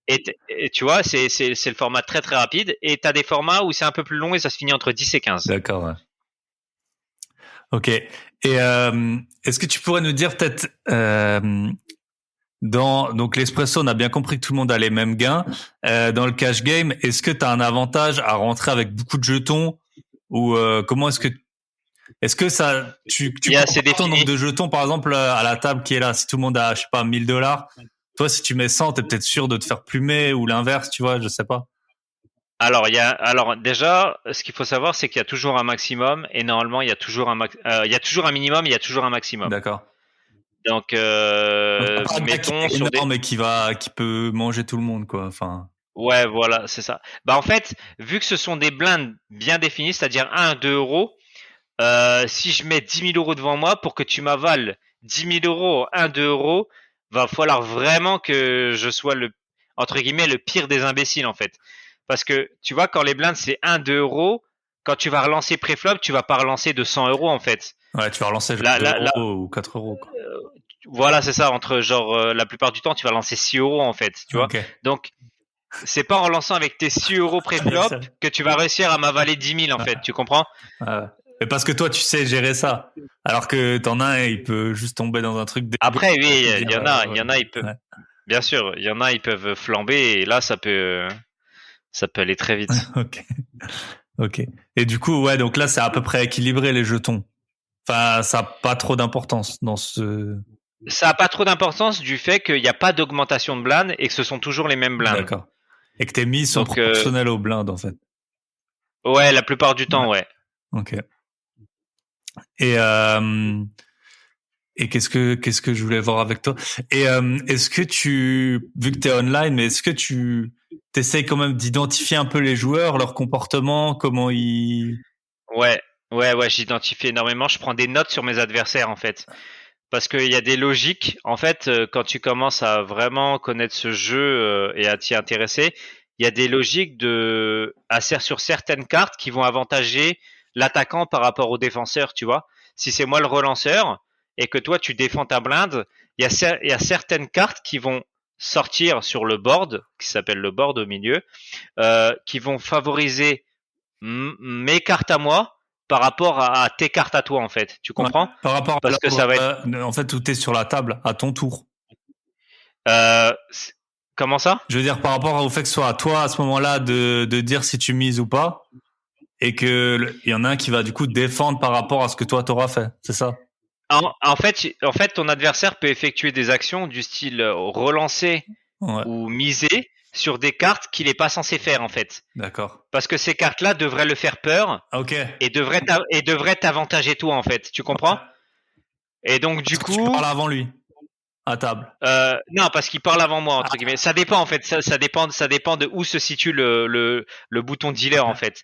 Et tu vois, c'est le format très très rapide. Et t'as des formats où c'est un peu plus long et ça se finit entre 10 et 15. D'accord. Ouais. Ok. Et est-ce que tu pourrais nous dire peut-être donc l'espresso, on a bien compris que tout le monde a les mêmes gains. Dans le cash game, est-ce que tu as un avantage à rentrer avec beaucoup de jetons ou comment est-ce que ça tu C'est prends ton nombre défini. de jetons par exemple à la table qui est là, si tout le monde a je sais pas 1000 $, toi si tu mets 100, t'es peut-être sûr de te faire plumer ou l'inverse, tu vois, je sais pas. Alors déjà, ce qu'il faut savoir, c'est qu'il y a toujours un maximum et normalement il y a toujours un minimum, et il y a toujours un maximum. D'accord. Donc, Donc t'as pas un gars qui mettons est sur des. énorme et qui peut manger tout le monde quoi. Enfin. Ouais, voilà, c'est ça. Bah en fait, vu que ce sont des blindes bien définies, c'est-à-dire 1, 2 euros, si je mets 10 000 € devant moi pour que tu m'avales 10 000 €, 1, 2 euros, va falloir vraiment que je sois entre guillemets, le pire des imbéciles, en fait. Parce que, tu vois, quand les blindes, c'est 1, 2 euros, quand tu vas relancer préflop, tu vas pas relancer de 100 euros, en fait. Ouais, tu vas relancer genre Là, 2 là, là, euros ou 4 euros quoi. voilà, c'est ça, entre genre, la plupart du temps, tu vas lancer 6 euros, en fait, tu vois. Ok. Donc, c'est pas en relançant avec tes 6 euros préflop que tu vas réussir à m'avaler 10 000, en fait, tu comprends? Mais parce que toi, tu sais gérer ça. Alors que t'en as un, il peut juste tomber dans un truc dégueu. Après, oui, Et dire, il y en a, ils peuvent. ouais. Bien sûr, il y en a, ils peuvent flamber et là, ça peut aller très vite. Ok. Ok. Et du coup, ouais, donc là, c'est à peu près équilibré les jetons. Enfin, ça a pas trop d'importance dans ce. Ça a pas trop d'importance du fait qu'il n'y a pas d'augmentation de blindes et que ce sont toujours les mêmes blindes. D'accord. Et que tes mises sont Donc, proportionnelles aux blindes, en fait. ouais, la plupart du temps, Ouais. ouais. Ok. Et qu'est-ce que je voulais voir avec toi? Et est-ce que vu que t'es online, mais est-ce que t'essayes quand même d'identifier un peu les joueurs, leur comportement, comment ils... Ouais, ouais, j'identifie énormément. Je prends des notes sur mes adversaires en fait. Parce qu'il y a des logiques. En fait, quand tu commences à vraiment connaître ce jeu et à t'y intéresser, il y a des logiques sur certaines cartes qui vont avantager l'attaquant par rapport au défenseur, tu vois. Si c'est moi le relanceur et que toi tu défends ta blinde, il y a certaines cartes qui vont sortir sur le board, qui s'appelle le board au milieu, qui vont favoriser mes cartes à moi par rapport à tes cartes à toi en fait. Tu Ouais, comprends? par rapport à Parce que ça va être en fait, où t'es sur la table, à ton tour. Euh, comment ça? Je veux dire, par rapport au fait que ce soit à toi, à ce moment-là, de dire si tu mises ou pas, et que il y en a un qui va, du coup, défendre par rapport à ce que toi t'auras fait. C'est ça? En fait, ton adversaire peut effectuer des actions du style relancer Ouais. ou miser sur des cartes qu'il n'est pas censé faire en fait. D'accord. Parce que ces cartes-là devraient le faire peur Ah, ok. et devraient t'avantager toi en fait. Tu comprends? Et donc du Parce que tu coup, parles avant lui, à table. non, parce qu'il parle avant moi entre Ah, guillemets. Ça dépend en fait. Ça dépend de où se situe le bouton dealer en fait.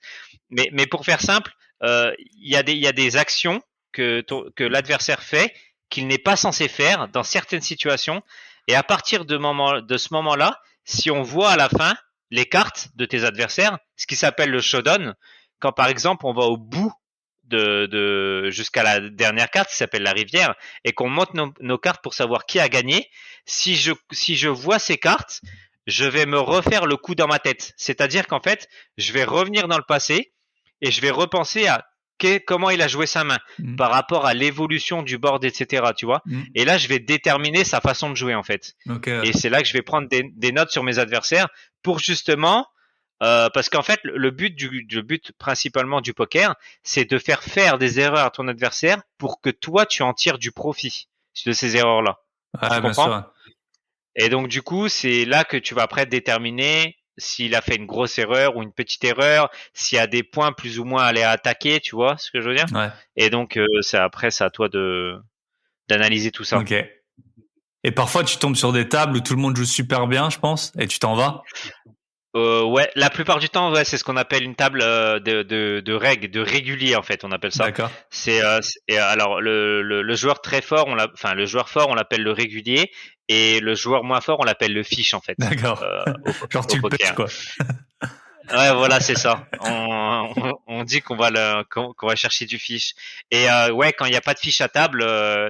Mais pour faire simple, il y a des actions que l'adversaire fait qu'il n'est pas censé faire dans certaines situations. Et à partir de ce moment-là, si on voit à la fin les cartes de tes adversaires, ce qui s'appelle le showdown, quand par exemple on va au bout jusqu'à la dernière carte qui s'appelle la rivière et qu'on monte nos cartes pour savoir qui a gagné, si je vois ces cartes, je vais me refaire le coup dans ma tête. C'est-à-dire qu'en fait, je vais revenir dans le passé et je vais repenser à comment il a joué sa main mm, par rapport à l'évolution du board, etc. Tu vois. mm. Et là, je vais déterminer sa façon de jouer en fait. Ok. Et c'est là que je vais prendre des notes sur mes adversaires pour justement parce qu'en fait, le but principalement du poker, c'est de faire des erreurs à ton adversaire pour que toi, tu en tires du profit de ces erreurs-là. Tu Ouais, bien comprends? sûr. Et donc, du coup, c'est là que tu vas après déterminer s'il a fait une grosse erreur ou une petite erreur, s'il y a des points plus ou moins à aller attaquer, tu vois ce que je veux dire? Ouais. Et donc, c'est à toi d'analyser tout ça. Ok. Et parfois, tu tombes sur des tables où tout le monde joue super bien, je pense, et tu t'en vas. Ouais, la plupart du temps, ouais, c'est ce qu'on appelle une table de règles, de régulier en fait, on appelle ça. D'accord. Alors le joueur très fort, enfin le joueur fort, on l'appelle le régulier, et le joueur moins fort, on l'appelle le fiche en fait, D'accord. Genre, au tu le pêches, poker. quoi. Ouais, voilà, c'est ça. On dit qu'on va chercher du fiche. Et ouais, quand il n'y a pas de fiche à table,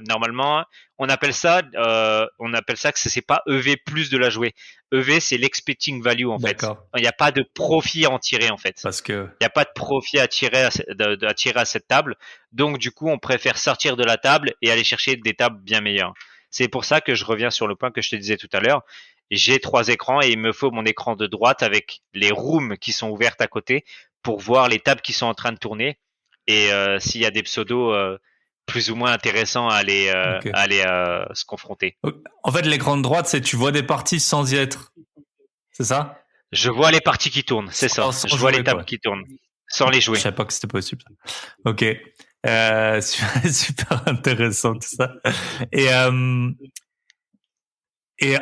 normalement, on appelle ça que c'est pas EV plus de la jouer. EV, c'est l'expecting value en fait. D'accord. Il n'y a pas de profit à en tirer en fait. Parce que, Il n'y a pas de profit à tirer à cette table. Donc du coup, on préfère sortir de la table et aller chercher des tables bien meilleures. C'est pour ça que je reviens sur le point que je te disais tout à l'heure. J'ai 3 écrans et il me faut mon écran de droite avec les rooms qui sont ouvertes à côté pour voir les tables qui sont en train de tourner et s'il y a des pseudos plus ou moins intéressants ok. à aller se confronter. En fait, l'écran de droite, c'est tu vois des parties sans y être. C'est ça? Je vois les parties qui tournent, c'est ça. Sans Je vois les jouer, tables quoi. qui tournent sans les Je jouer. savais pas que c'était possible. Ok. Super intéressant tout ça. Et, euh, et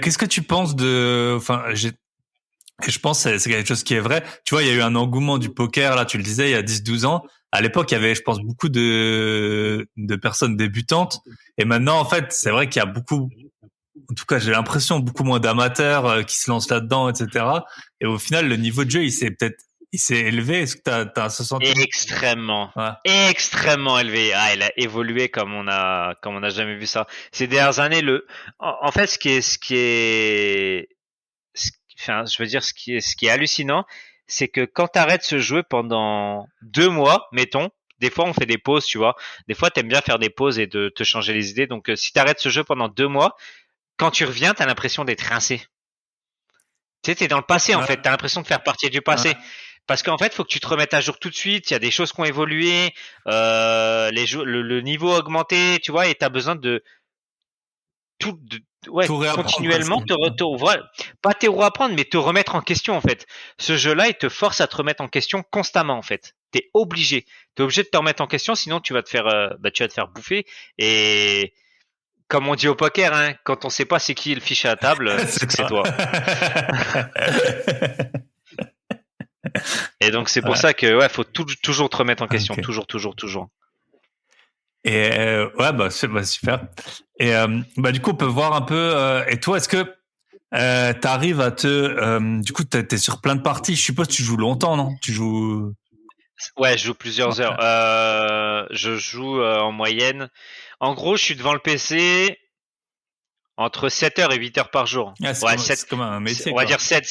qu'est-ce que tu penses de, enfin, je pense que c'est quelque chose qui est vrai. Tu vois, il y a eu un engouement du poker, là, tu le disais, il y a 10, 12 ans. À l'époque, il y avait, je pense, beaucoup de personnes débutantes. Et maintenant, en fait, c'est vrai qu'il y a beaucoup, en tout cas, j'ai l'impression, beaucoup moins d'amateurs qui se lancent là-dedans, etc. Et au final, le niveau de jeu, il s'est élevé. Est-ce que t'as ce sentiment? Extrêmement, Ouais. extrêmement élevé. Ah, elle a évolué comme on n'a jamais vu ça. Ces dernières années, en fait, enfin, je veux dire, ce qui est hallucinant, c'est que quand t'arrêtes ce jeu pendant 2 mois, mettons, des fois on fait des pauses, tu vois. Des fois, t'aimes bien faire des pauses et de te changer les idées. Donc, si t'arrêtes ce jeu pendant 2 mois, quand tu reviens, t'as l'impression d'être rincé. Tu sais, t'es dans le passé en Ouais. fait. T'as l'impression de faire partie du Ouais. passé. Parce qu'en fait, faut que tu te remettes à jour tout de suite. Il y a des choses qui ont évolué, le niveau a augmenté, tu vois, et t'as besoin de ouais, Tout réapprendre presque. continuellement voilà, pas te réapprendre, mais te remettre en question en fait. Ce jeu-là, il te force à te remettre en question constamment en fait. T'es obligé de te remettre en question, sinon tu vas te faire bouffer et comme on dit au poker, hein, quand on sait pas c'est qui le fichier à table, c'est que c'est toi. Et donc c'est pour ça que faut toujours te remettre en question, toujours. Et ouais, bah super. Et du coup, on peut voir un peu. Et toi, est-ce que t'arrives à du coup, t'es sur plein de parties. Je suppose que tu joues longtemps, non? Tu joues. Ouais, je joue plusieurs heures. Je joue en moyenne. En gros, je suis devant le PC entre 7 heures et 8 heures par jour. Ah, c'est comme un métier, on va quoi. dire 7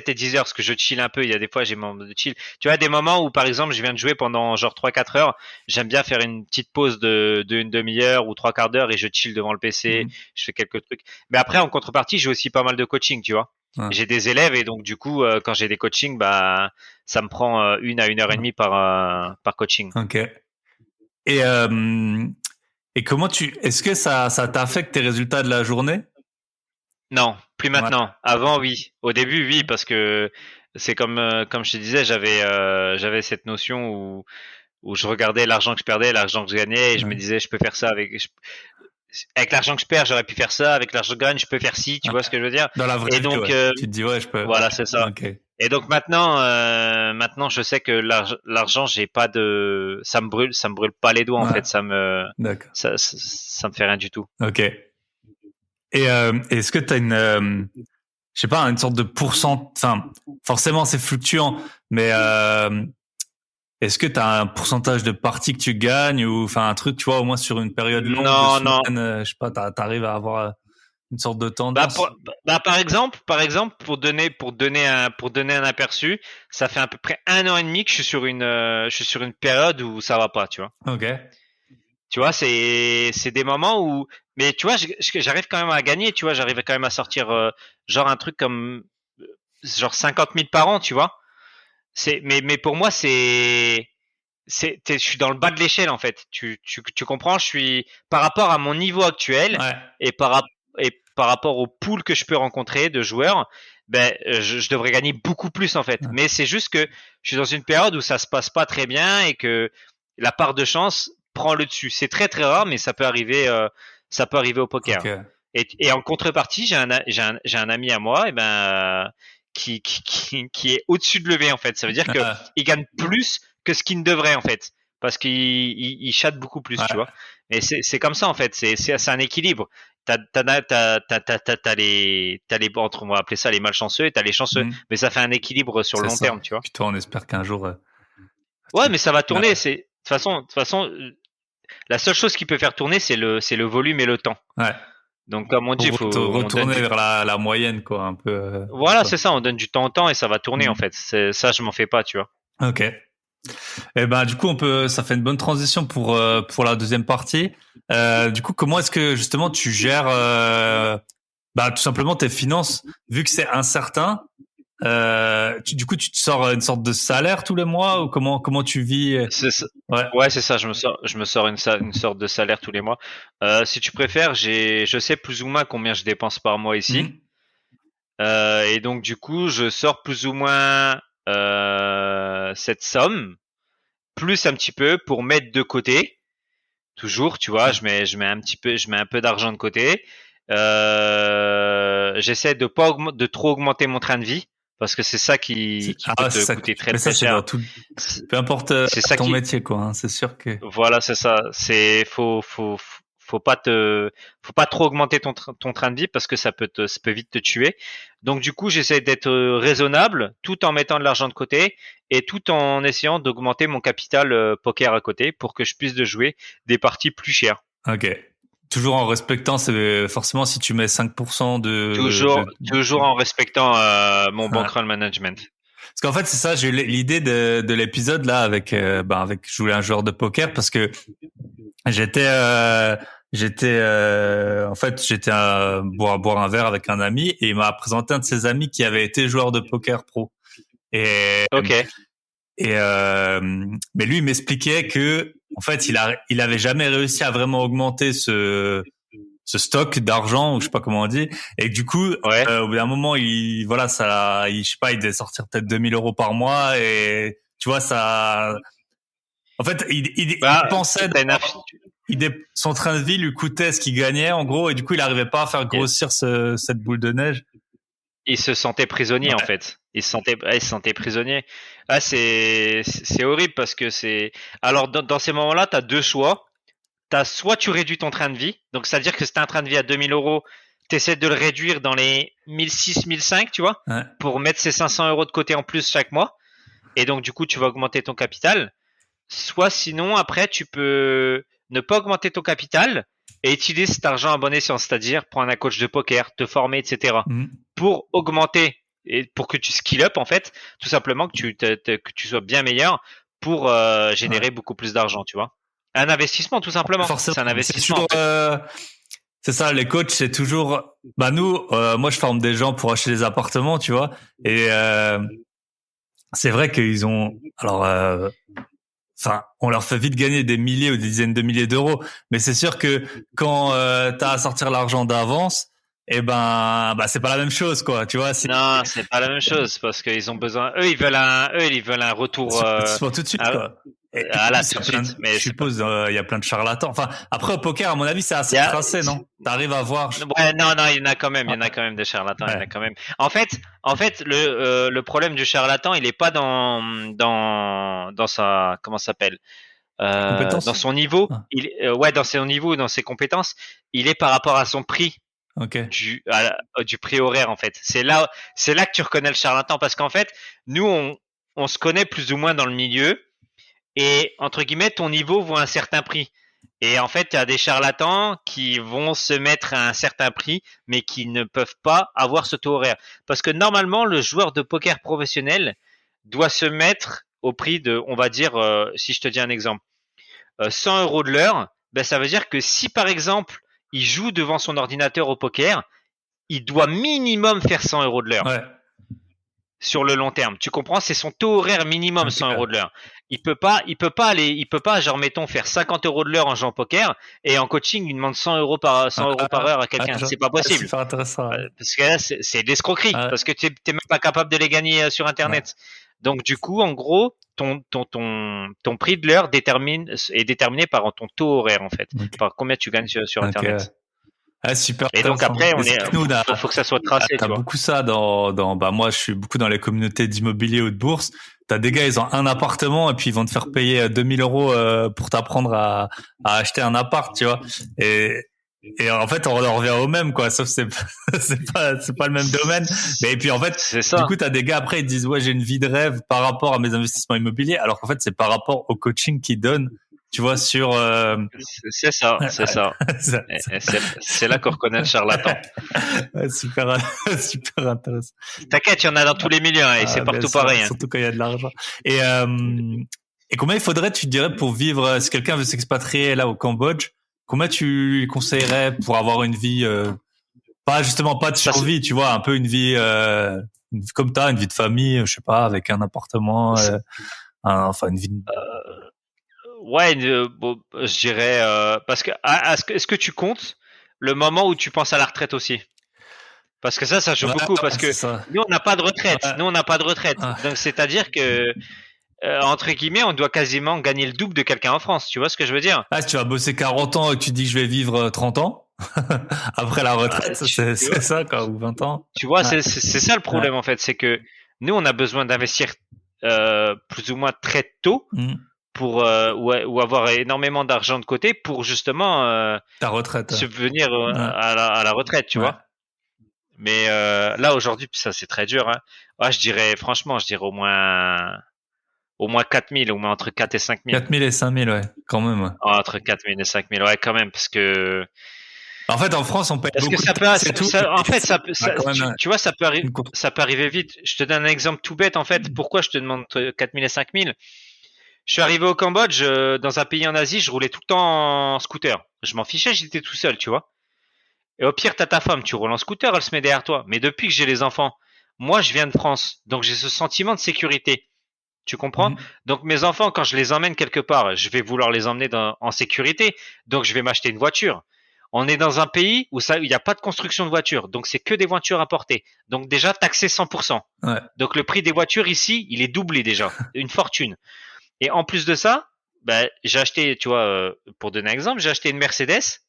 et 10 heures, parce que je chill un peu. Il y a des fois, j'ai mon de chill. Tu vois, des moments où, par exemple, je viens de jouer pendant genre 3-4 heures. J'aime bien faire une petite pause d'une demi-heure ou 3 quarts d'heure et je chill devant le PC. Je fais quelques trucs. Mais après, en contrepartie, j'ai aussi pas mal de coaching, tu vois. Ouais. J'ai des élèves et donc, du coup, quand j'ai des coachings, bah, ça me prend 1 à 1 heure et demie par coaching. Ok. Et comment est-ce que ça t'affecte tes résultats de la journée? Non, plus maintenant. Avant, oui. Au début, oui, parce que c'est comme je te disais, j'avais cette notion où je regardais l'argent que je perdais, l'argent que je gagnais, et je me disais, je peux faire ça avec l'argent que je perds, j'aurais pu faire ça, avec l'argent que je gagne, je peux faire ci, tu vois ce que je veux dire? Dans la vraie Et vie, donc, ouais. Tu te dis, ouais, je peux. voilà, c'est ça. Ok. Et donc maintenant, je sais que l'argent, j'ai pas ça me brûle pas les doigts en fait, D'accord. ça me fait rien du tout. Ok. Et est-ce que tu as je sais pas, une sorte de pourcent, enfin, forcément c'est fluctuant, mais est-ce que tu as un pourcentage de parties que tu gagnes ou enfin un truc, tu vois, au moins sur une période longue de Non, non. semaines, je sais pas, t'arrives à avoir une sorte de Bah, tendance? par exemple, pour donner un aperçu, ça fait à peu près 1 an et demi que je suis sur une période où ça va pas, tu vois. Ok. Tu vois, c'est des moments où, mais tu vois, j'arrive quand même à gagner, tu vois, j'arrive quand même à sortir genre un truc comme genre 50 000 par an, tu vois. Mais pour moi, je suis dans le bas de l'échelle en fait. Tu comprends? Je suis par rapport à mon niveau actuel Ouais. et par rapport au pool que je peux rencontrer de joueurs, ben je devrais gagner beaucoup plus en fait. Ouais. Mais c'est juste que je suis dans une période où ça se passe pas très bien et que la part de chance prend le dessus. C'est très très rare, mais ça peut arriver. Ça peut arriver au poker. Ok. Et en contrepartie, j'ai un ami à moi, et ben qui est au-dessus de levé en fait. Ça veut dire que il gagne plus que ce qu'il ne devrait en fait, parce qu'il chatte beaucoup plus, tu vois. Et c'est comme ça en fait. C'est un équilibre. T'as les on va appeler ça les malchanceux et t'as les chanceux, mais ça fait un équilibre sur le long terme, tu vois. Puis toi, on espère qu'un jour. Ouais, mais ça va tourner. De toute façon, la seule chose qui peut faire tourner, c'est le volume et le temps. Ouais. Donc comme on dit, Faut retourner vers la moyenne, quoi, un peu. Voilà, c'est ça. On donne du temps au temps et ça va tourner en fait. C'est ça, je m'en fais pas, tu vois. Ok. Et ben du coup ça fait une bonne transition pour la deuxième partie. Du coup, comment est-ce que justement tu gères tout simplement tes finances vu que c'est incertain? Du coup, tu te sors une sorte de salaire tous les mois ou comment tu vis? C'est ça. Ouais. Ouais, c'est ça. Je me sors une sorte de salaire tous les mois. Si tu préfères, je sais plus ou moins combien je dépense par mois ici. Et donc du coup, je sors plus ou moins cette somme, plus un petit peu pour mettre de côté. Toujours, tu vois, je mets un peu d'argent de côté. J'essaie de trop augmenter mon train de vie parce que c'est ça qui peut te coûter très mais ça, très c'est cher. dans tout, peu importe C'est ça ton métier, quoi. Hein, c'est sûr que. Voilà, c'est ça. Faut pas trop augmenter ton train de vie parce que ça peut vite te tuer. Donc du coup, j'essaie d'être raisonnable tout en mettant de l'argent de côté et tout en essayant d'augmenter mon capital poker à côté pour que je puisse de jouer des parties plus chères. Ok. Toujours en respectant, c'est forcément si tu mets 5% Toujours en respectant mon bankroll management. Parce qu'en fait, c'est ça, j'ai eu l'idée de l'épisode là avec je voulais un joueur de poker parce que j'étais en fait j'étais à boire un verre avec un ami et il m'a présenté un de ses amis qui avait été joueur de poker pro. Et Ok. Mais lui il m'expliquait que en fait il avait jamais réussi à vraiment augmenter ce stock d'argent ou je sais pas comment on dit, et du coup au bout d'un moment je sais pas, il devait sortir peut-être 2 000 € par mois et tu vois ça en fait il pensait son train de vie lui coûtait ce qu'il gagnait, en gros, et du coup, il n'arrivait pas à faire grossir cette boule de neige. Il se sentait prisonnier, en fait. Il se sentait prisonnier. Ah, c'est horrible parce que alors, dans ces moments-là, tu as deux choix. Soit tu réduis ton train de vie. Donc, c'est-à-dire que si tu as un train de vie à 2000 euros, tu essaies de le réduire dans les 1006, 1005, tu vois, pour mettre ces 500 euros de côté en plus chaque mois. Et donc, du coup, tu vas augmenter ton capital. Soit sinon, après, tu peux ne pas augmenter ton capital et utiliser cet argent à bon escient, c'est-à-dire prendre un coach de poker, te former, etc. Pour augmenter et pour que tu skill up, en fait, tout simplement que tu sois bien meilleur pour générer beaucoup plus d'argent, tu vois. Un investissement, tout simplement. Forcément, c'est un investissement. C'est toujours, c'est ça, les coachs, c'est toujours. Nous, moi, je forme des gens pour acheter des appartements, tu vois, et c'est vrai qu'ils ont. Alors, on leur fait vite gagner des milliers ou des dizaines de milliers d'euros, mais c'est sûr que quand t'as à sortir l'argent d'avance, c'est pas la même chose, quoi, tu vois. Non, c'est pas la même chose parce qu'ils ont besoin. Eux, ils veulent un retour. Tout de suite, quoi. Là, tout de suite. Mais je suppose, il y a plein de charlatans. Enfin, après, au poker, à mon avis, c'est assez tracé, non? T'arrives à voir. Ouais, non, il y en a quand même. Il y en a quand même des charlatans. Il y en a quand même. En fait, le problème du charlatan, il est pas dans sa, comment ça s'appelle? Dans son niveau. Dans son niveau, dans ses compétences. Il est par rapport à son prix. Du prix horaire, en fait. C'est là que tu reconnais le charlatan parce qu'en fait, nous, on se connaît plus ou moins dans le milieu. Et entre guillemets, ton niveau vaut un certain prix. Et en fait, il y a des charlatans qui vont se mettre à un certain prix, mais qui ne peuvent pas avoir ce taux horaire. Parce que normalement, le joueur de poker professionnel doit se mettre au prix de, on va dire, si je te dis un exemple, 100 euros de l'heure. Ben, ça veut dire que si par exemple, il joue devant son ordinateur au poker, il doit minimum faire 100 euros de l'heure. Ouais. Sur le long terme. Tu comprends? C'est son taux horaire minimum, 100 euros de l'heure. Il peut pas, genre, mettons, faire 50 euros de l'heure en jouant au poker et en coaching, il demande 100 euros par heure à quelqu'un. C'est pas possible. C'est super intéressant. Parce que là, c'est de l'escroquerie. Parce que t'es même pas capable de les gagner sur Internet. Donc, du coup, en gros, ton prix de l'heure est déterminé par ton taux horaire, en fait. Par combien tu gagnes sur Internet. Super. Et donc après, faut que ça soit tracé. T'as beaucoup ça moi, je suis beaucoup dans les communautés d'immobilier ou de bourse. T'as des gars, ils ont un appartement et puis ils vont te faire payer 2000 euros pour t'apprendre à acheter un appart, tu vois. Et en fait, on revient au même, quoi. Sauf c'est pas le même domaine. Mais et puis en fait, du coup, t'as des gars après, ils disent ouais, j'ai une vie de rêve par rapport à mes investissements immobiliers, alors qu'en fait, c'est par rapport au coaching qu'ils donnent. Tu vois, sur... C'est ça. C'est là qu'on reconnaît le charlatan. Super intéressant. T'inquiète, il y en a dans tous les milieux, et c'est partout pareil. Surtout quand il y a de l'argent. Et combien il faudrait, tu dirais, pour vivre, si quelqu'un veut s'expatrier là au Cambodge, combien tu lui conseillerais pour avoir une vie, pas de survie, tu vois, un peu une vie comme t'as, une vie de famille, je sais pas, avec un appartement, une vie... Ouais, je dirais parce que est-ce que tu comptes le moment où tu penses à la retraite aussi? Parce que ça joue beaucoup parce que nous on n'a pas de retraite. Donc c'est-à-dire que entre guillemets, on doit quasiment gagner le double de quelqu'un en France, tu vois ce que je veux dire? Si tu vas bosser 40 ans et que tu dis que je vais vivre 30 ans après la retraite, c'est ça quoi, ou 20 ans. Tu vois, c'est ça le problème en fait, c'est que nous on a besoin d'investir plus ou moins très tôt. Pour ou avoir énormément d'argent de côté pour justement ta retraite subvenir à la retraite, tu vois. Mais là aujourd'hui, ça c'est très dur. Je dirais au moins 4000, au moins entre 4 et 5000. 4000 et 5000, ouais, quand même. Entre 4000 et 5000, ouais, quand même, parce que. En fait, en France, on paye beaucoup. Parce que tu vois, ça peut arriver vite. Je te donne un exemple tout bête, en fait. Pourquoi je te demande 4000 et 5000? Je suis arrivé au Cambodge, dans un pays en Asie, je roulais tout le temps en scooter. Je m'en fichais, j'étais tout seul, tu vois. Et au pire, t'as ta femme, tu roules en scooter, elle se met derrière toi. Mais depuis que j'ai les enfants, moi, je viens de France, donc j'ai ce sentiment de sécurité. Tu comprends? Donc mes enfants, quand je les emmène quelque part, je vais vouloir les emmener en sécurité. Donc je vais m'acheter une voiture. On est dans un pays où il n'y a pas de construction de voitures, donc c'est que des voitures importées. Donc déjà taxé 100%. Ouais. Donc le prix des voitures ici, il est doublé déjà, une fortune. Et en plus de ça, ben, j'ai acheté, tu vois, pour donner un exemple, j'ai acheté une Mercedes.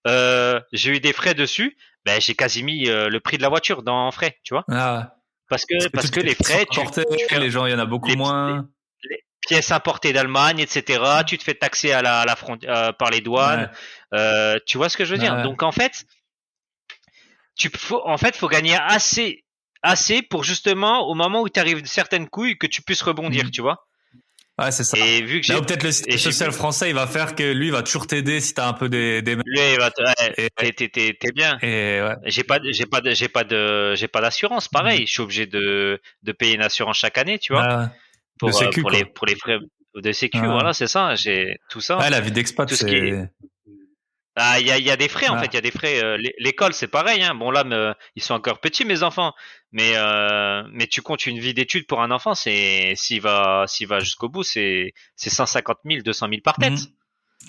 J'ai eu des frais dessus. Ben, j'ai quasi mis le prix de la voiture en frais, tu vois. Ah, parce que Parce toutes que les les pièces sont frais, importées, tu fais les gens, il y en a beaucoup les, moins. les pièces importées d'Allemagne, etc. Tu te fais taxer à la frontière par les douanes. Ouais, Tu vois ce que je veux dire? ouais, Donc en fait, faut gagner assez pour justement au moment où tu arrives certaines couilles que tu puisses rebondir, hmm. tu vois. Ouais, c'est ça. Et vu que Là où peut-être le système j'ai social vu, français, il va faire que lui, il va toujours t'aider si t'as un peu des lui, il va ouais, et, t'es bien. et ouais. J'ai pas d'assurance. Hmm. Pareil, je suis obligé de payer une assurance chaque année, tu vois, Ouais, de sécu, quoi. pour les frais de sécu. Ouais. Voilà, c'est ça. J'ai tout ça, Ouais, la vie d'expat, tout ce qui est. c'est, Ah, il y a des frais en fait. ouais. Il y a des frais. L'école, c'est pareil. Hein. Bon là, ils sont encore petits mes enfants, mais tu comptes une vie d'études pour un enfant, c'est s'il va jusqu'au bout, c'est 150 000, 200 000 par Hmm. tête.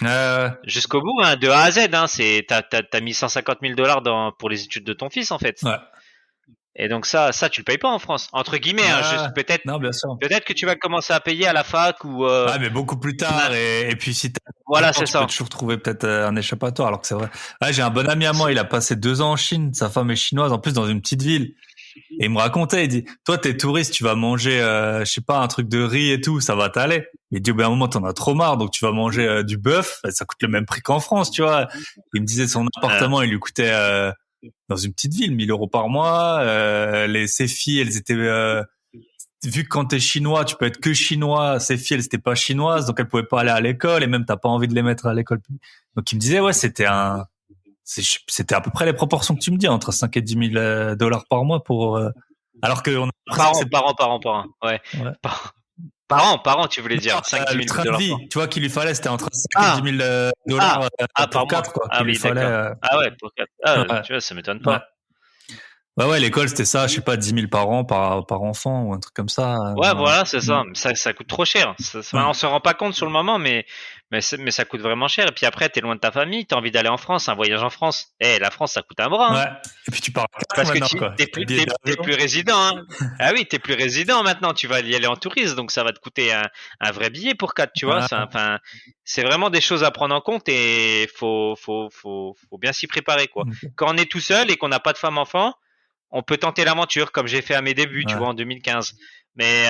Ouais, Jusqu'au bout, hein, de A à Z, hein, t'as mis 150 000 dollars pour les études de ton fils, en fait. ouais. Et donc ça, tu le payes pas en France. Entre guillemets, hein, Ouais. juste Non, bien sûr. peut-être que tu vas commencer à payer à la fac ou, Ouais, mais beaucoup plus tard. enfin, Et puis, si t'as voilà, l'argent, c'est tu peux ça. toujours trouver peut-être un échappatoire, alors que c'est vrai. Ouais, j'ai un bon ami à moi, il a passé 2 ans en Chine. Sa femme est chinoise, en plus, dans une petite ville. Et il me racontait, il dit, toi, t'es touriste, tu vas manger, je sais pas, un truc de riz et tout, ça va t'aller. Il dit, au bout d'un moment, t'en as trop marre, donc tu vas manger du bœuf, ça coûte le même prix qu'en France, tu vois. Il me disait, son Euh, appartement, il lui coûtait, dans une petite ville, 1 000 € par mois. Ses filles, elles étaient, vu que quand t'es chinois, tu peux être que chinois, ses filles, elles étaient pas chinoises, donc elles pouvaient pas aller à l'école, et même t'as pas envie de les mettre à l'école. Donc il me disait, ouais, c'était à peu près les proportions que tu me dis, entre 5 et 10 000 dollars par mois pour, alors que on a l'impression que c'est, par an. Ouais. ouais. Par an, tu voulais dire. 5 10 Le 000 train de dollars par an. vie, tu vois, qu'il lui fallait, c'était entre 5 et 10 Ah, 000 ah, dollars par pour mois. quatre, quoi, Ah qu'il lui oui, fallait, d'accord. Ah ouais, pour 4. Ah, ouais, tu vois, ça m'étonne ouais. pas. Ouais, ouais, l'école, c'était ça, je sais pas, 10 000 par an, par enfant, ou un truc comme ça, Ouais, ouais. voilà, c'est Mm. ça. Ça coûte trop cher. Ouais. On se rend pas compte sur le moment, mais ça coûte vraiment cher. Et puis après, t'es loin de ta famille, t'as envie d'aller en France, un voyage en France. Eh, la France, ça coûte un bras, hein. Ouais. Et puis tu pars à 4 Parce que maintenant, quoi. Le billet t'es d'avion. plus résident, hein. Ah oui, t'es plus résident maintenant. Tu vas y aller en tourisme, donc ça va te coûter un vrai billet pour 4, tu vois. Ouais. Enfin, c'est vraiment des choses à prendre en compte et faut bien s'y préparer, quoi. Ok. Quand on est tout seul et qu'on n'a pas de femme enfant, on peut tenter l'aventure comme j'ai fait à mes débuts, tu Ouais. vois, en 2015. Mais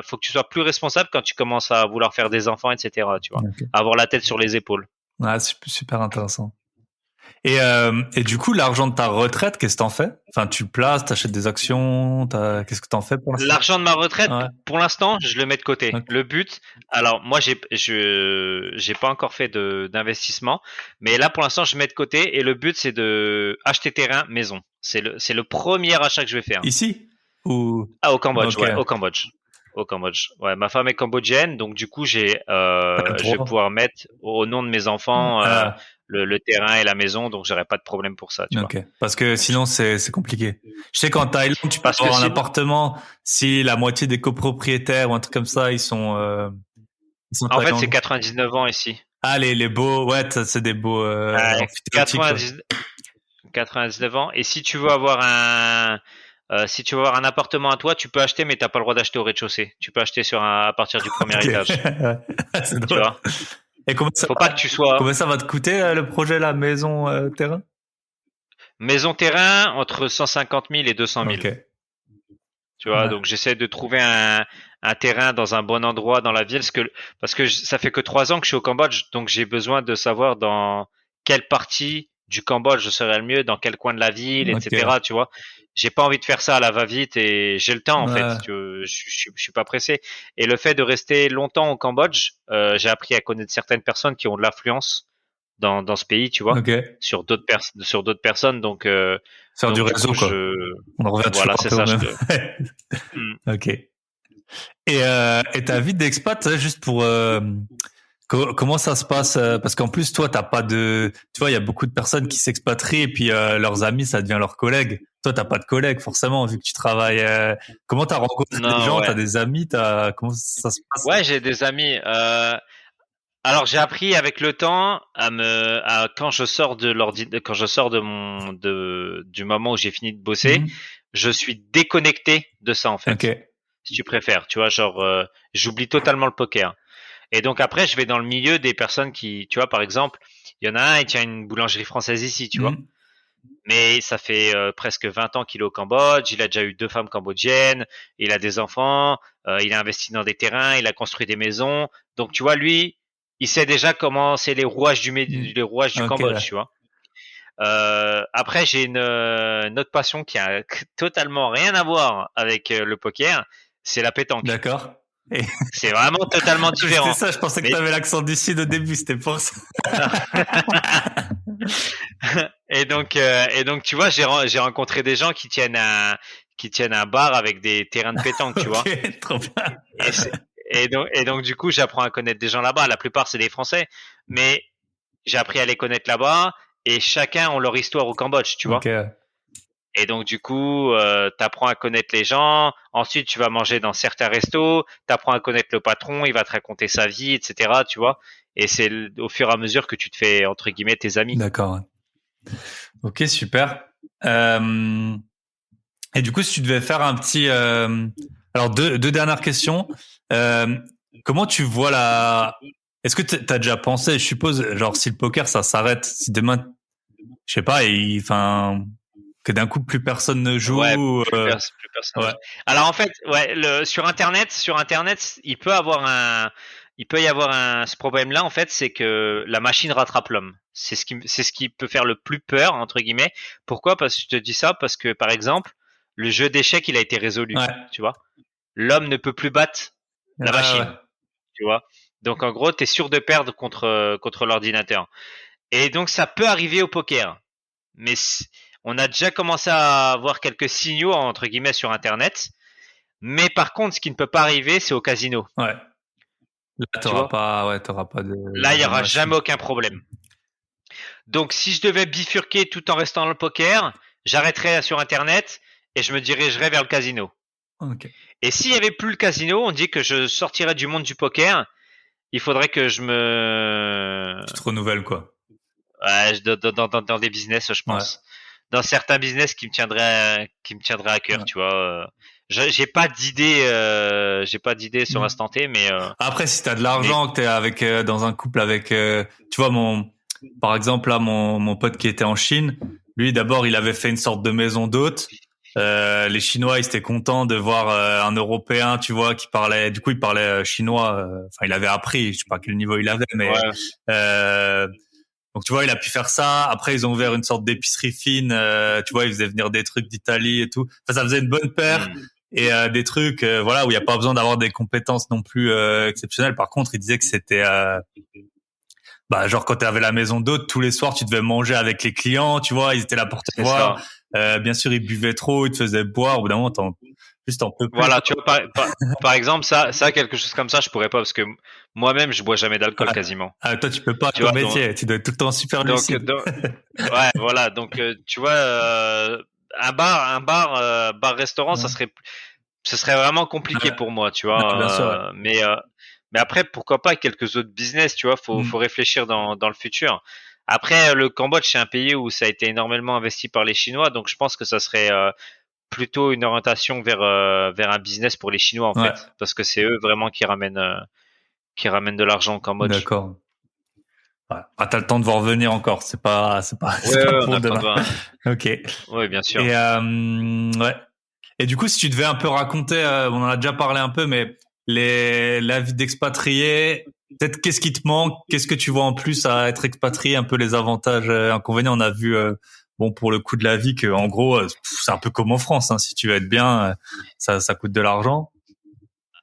faut que tu sois plus responsable quand tu commences à vouloir faire des enfants, etc. Tu vois, Ok. avoir la tête sur les épaules. Ouais, super intéressant. Et du coup, l'argent de ta retraite, qu'est-ce que t'en fais? Enfin, tu le places, t'achètes des actions, qu'est-ce que t'en fais pour l'instant? L'argent de ma retraite, Ouais. pour l'instant, je le mets de côté. Ok. Le but, alors moi, j'ai pas encore fait d'investissement, mais là, pour l'instant, je mets de côté et le but, c'est de acheter terrain, maison. C'est le premier achat que je vais faire. Ici? Ou? Ah, au Cambodge, Ok. ouais, au Cambodge. Au Cambodge. Ouais, ma femme est cambodgienne, donc du coup, T'as le je vais droit. pouvoir mettre au nom de mes enfants Ah, le terrain et la maison, donc j'aurai pas de problème pour ça, tu vois. ok. Parce que Donc, sinon, c'est compliqué. Je sais qu'en Thaïlande, tu peux parce que avoir un si, appartement si la moitié des copropriétaires ou un truc comme ça, ils sont en fait, c'est thaïlandais. 99 ans ici. Ah, les beaux, ouais, ça, c'est des beaux, amphithéotiques, quoi. 90, 99 ans. Et si tu veux avoir si tu veux avoir un appartement à toi, tu peux acheter, mais t'as pas le droit d'acheter au rez-de-chaussée. Tu peux acheter à partir du premier Ok. étage. C'est Tu drôle. vois. Et Faut pas que tu sois combien ça va te coûter, le projet, la maison, terrain? maison terrain entre 150 000 et 200 000. Ok. Tu vois, Ouais. donc j'essaie de trouver un terrain dans un bon endroit dans la ville, parce que ça fait que 3 ans que je suis au Cambodge, donc j'ai besoin de savoir dans quelle partie du Cambodge je serais le mieux, dans quel coin de la ville, Ok. etc. Tu vois, j'ai pas envie de faire ça à la va-vite et j'ai le temps en fait. Ouais. Je suis pas pressé. Et le fait de rester longtemps au Cambodge, j'ai appris à connaître certaines personnes qui ont de l'influence dans ce pays, tu vois, Ok. sur d'autres personnes. Faire du Du réseau, coup, quoi. On en revient toujours voilà, un c'est peu au ça. même. Hmm. Ok. Et ta vie d'expat, juste pour comment ça se passe, parce qu'en plus toi t'as pas de, tu vois, il y a beaucoup de personnes qui s'expatrient et puis leurs amis ça devient leurs collègues. Toi t'as pas de collègues forcément vu que tu travailles. Comment t'as rencontré des Non, gens, ouais. t'as des amis, t'as comment ça se passe? Ouais, j'ai des amis. Alors j'ai appris avec le temps quand je sors quand je sors du moment où j'ai fini de bosser, Mhm. je suis déconnecté de ça en Ok. fait. Si tu préfères, tu vois, genre j'oublie totalement le poker. Et donc après, je vais dans le milieu des personnes qui, tu vois, par exemple, il y en a un, il tient une boulangerie française ici, tu vois. Mhm. Mais ça fait presque 20 ans qu'il est au Cambodge, il a déjà eu 2 femmes cambodgiennes, il a des enfants, il a investi dans des terrains, il a construit des maisons. Donc tu vois, lui, il sait déjà comment c'est Mhm. les rouages du Ok, Cambodge, ouais. tu vois. Après, j'ai une autre passion qui a totalement rien à voir avec le poker, c'est la pétanque. D'accord. Et C'est vraiment totalement c'était différent. ça, je pensais que tu Mais avais l'accent du sud au début, c'était pour ça. et donc tu vois, j'ai rencontré des gens qui tiennent un bar avec des terrains de pétanque, tu vois. Ok, trop bien. Et c'est- et donc du coup, j'apprends à connaître des gens là-bas. La plupart c'est des Français, mais j'ai appris à les connaître là-bas et chacun ont leur histoire au Cambodge, tu Ok, vois. ouais. Et donc du coup, t'apprends à connaître les gens. Ensuite, tu vas manger dans certains restos. T'apprends à connaître le patron. Il va te raconter sa vie, etc. Tu vois. Et c'est au fur et à mesure que tu te fais entre guillemets tes amis. D'accord. Ouais. Ok, super. Euh, et du coup, si tu devais faire un petit, alors deux dernières questions. Euh, comment tu vois est-ce que t'as déjà pensé, je suppose, genre si le poker ça s'arrête, si demain, je sais pas, enfin, que d'un coup plus personne ne Ouais, joue, plus personne. ouais, Alors en fait, ouais, sur Internet, il peut y avoir ce problème-là en fait, c'est que la machine rattrape l'homme. C'est ce qui peut faire le plus peur entre guillemets. Pourquoi? Parce que je te dis ça parce que par exemple, le jeu d'échecs, il a été résolu, ouais, tu vois. L'homme ne peut plus battre ouais, la ouais, machine, tu vois. Donc en gros, tu es sûr de perdre contre l'ordinateur. Et donc ça peut arriver au poker. Mais on a déjà commencé à avoir quelques signaux entre guillemets sur Internet. Mais par contre, ce qui ne peut pas arriver, c'est au casino. ouais. Là, Tu vois, t'auras pas là, il y de aura machine. jamais aucun problème. Donc, si je devais bifurquer tout en restant dans le poker, j'arrêterais sur Internet et je me dirigerais vers le casino. Ok. Et s'il y avait plus le casino, on dit que je sortirais du monde du poker. Il faudrait que je me Tu te renouvelles, quoi. ouais, dans des business, je Ouais. pense. Dans certains business qui me tiendraient à cœur, Ouais. tu vois. J'ai pas d'idée sur Mm. l'instant T, mais Après, si t'as de mais l'argent, que t'es dans un couple avec, tu vois, par exemple, là, mon pote qui était en Chine, lui, d'abord, il avait fait une sorte de maison d'hôte. Les Chinois, ils étaient contents de voir un Européen, tu vois, du coup, il parlait chinois. Enfin, il avait appris, je sais pas quel niveau il avait, mais ouais, euh, donc tu vois, il a pu faire ça. Après, ils ont ouvert une sorte d'épicerie fine. Tu vois, ils faisaient venir des trucs d'Italie et tout. Enfin, ça faisait une bonne paire hmm, et des trucs, voilà, où il n'y a pas besoin d'avoir des compétences non plus exceptionnelles. Par contre, il disait que c'était, bah, genre quand tu avais la maison d'hôte, tous les soirs, tu devais manger avec les clients. Tu vois, ils étaient là pour te c'est voir. ça. Bien sûr, ils buvaient trop, ils te faisaient boire. Au bout d'un moment, juste t'en peux plus, Voilà, quoi. tu vois, par exemple, ça, quelque chose comme ça, je pourrais pas parce que moi-même, je bois jamais d'alcool Ouais. quasiment. Ah, toi, tu peux pas, Tu ton vois, donc, métier. Tu dois être tout le temps super donc, lucide. donc- ouais, voilà. Donc, tu vois, bar-restaurant, Ouais. ce serait vraiment compliqué Ouais. pour moi, tu Ouais, bien sûr, ouais. vois. Mais après, pourquoi pas quelques autres business, tu vois. Faut Mm. réfléchir dans le futur. Après, le Cambodge, c'est un pays où ça a été énormément investi par les Chinois, donc je pense que ça serait plutôt une orientation vers un business pour les Chinois en Ouais. fait, parce que c'est eux vraiment qui ramènent de l'argent au Cambodge. D'accord. Ouais. Ah, t'as le temps de voir venir encore. Ouais, C'est pas ouais, on pour a le temps de demain. voir. Ok. Ouais, bien sûr. Ouais. Et du coup, si tu devais un peu raconter, on en a déjà parlé un peu, mais la vie d'expatrié, peut-être qu'est-ce qui te manque, qu'est-ce que tu vois en plus à être expatrié, un peu les avantages, inconvénients. On a vu, bon, pour le coût de la vie, que en gros, c'est un peu comme en France. Hein, si tu veux être bien, ça coûte de l'argent.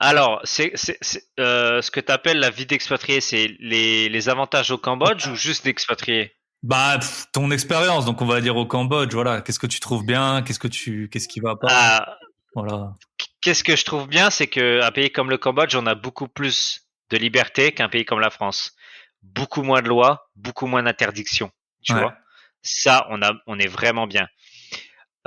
Alors, ce que tu appelles la vie d'expatrié, c'est les avantages au Cambodge ou juste d'expatrié? Bah, ton expérience, donc on va dire au Cambodge, voilà. Qu'est-ce que tu trouves bien, qu'est-ce qui va pas, Ah, voilà. qu'est-ce que je trouve bien, c'est qu'un pays comme le Cambodge, on a beaucoup plus de liberté qu'un pays comme la France. Beaucoup moins de lois, beaucoup moins d'interdictions, tu Ouais, vois. Ça, on est vraiment bien.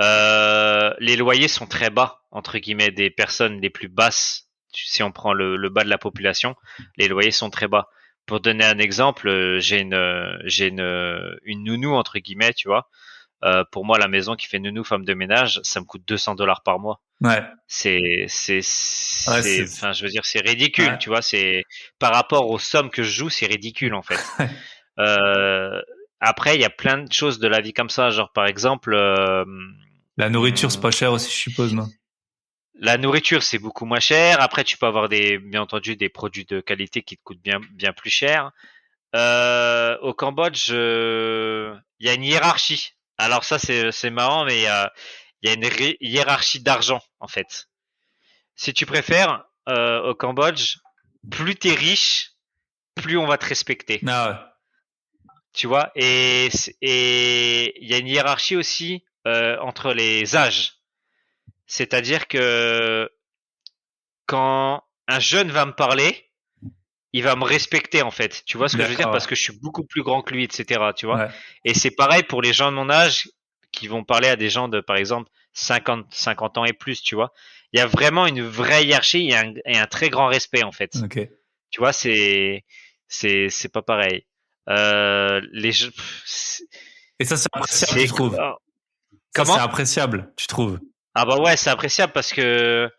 Les loyers sont très bas, entre guillemets, des personnes les plus basses. Si on prend le bas de la population, les loyers sont très bas. Pour donner un exemple, j'ai une nounou, entre guillemets, tu vois. Pour moi, la maison qui fait nounou, femme de ménage, ça me coûte 200 $ par mois. Ouais. Enfin, je veux dire, c'est ridicule, tu vois. C'est par rapport aux sommes que je joue, c'est ridicule en fait. Euh, Après, il y a plein de choses de la vie comme ça, genre par exemple, La nourriture, c'est pas cher aussi, je suppose, non? la nourriture, c'est beaucoup moins cher. Après, tu peux avoir bien entendu, des produits de qualité qui te coûtent bien plus cher. Au Cambodge, il y a une hiérarchie. Alors ça, c'est marrant, mais il y a une hiérarchie d'argent en fait. Si tu préfères, au Cambodge, plus t'es riche, plus on va te respecter. Ah Tu vois, et il y a une hiérarchie aussi entre les âges. C'est-à-dire que quand un jeune va me parler, il va me respecter en fait. Tu vois ce ouais. que je veux dire? Parce D'accord. que je suis beaucoup plus grand que lui, etc. Tu vois? Ouais. Et c'est pareil pour les gens de mon âge qui vont parler à des gens de, par exemple, 50 ans et plus, tu vois? Il y a vraiment une vraie hiérarchie et un très grand respect en fait. Ok. Tu vois, c'est pas pareil. Les jeux, Et ça, c'est appréciable, tu c'est trouves? Ça, c'est comment? appréciable, tu trouves? Ah bah ouais, c'est appréciable parce que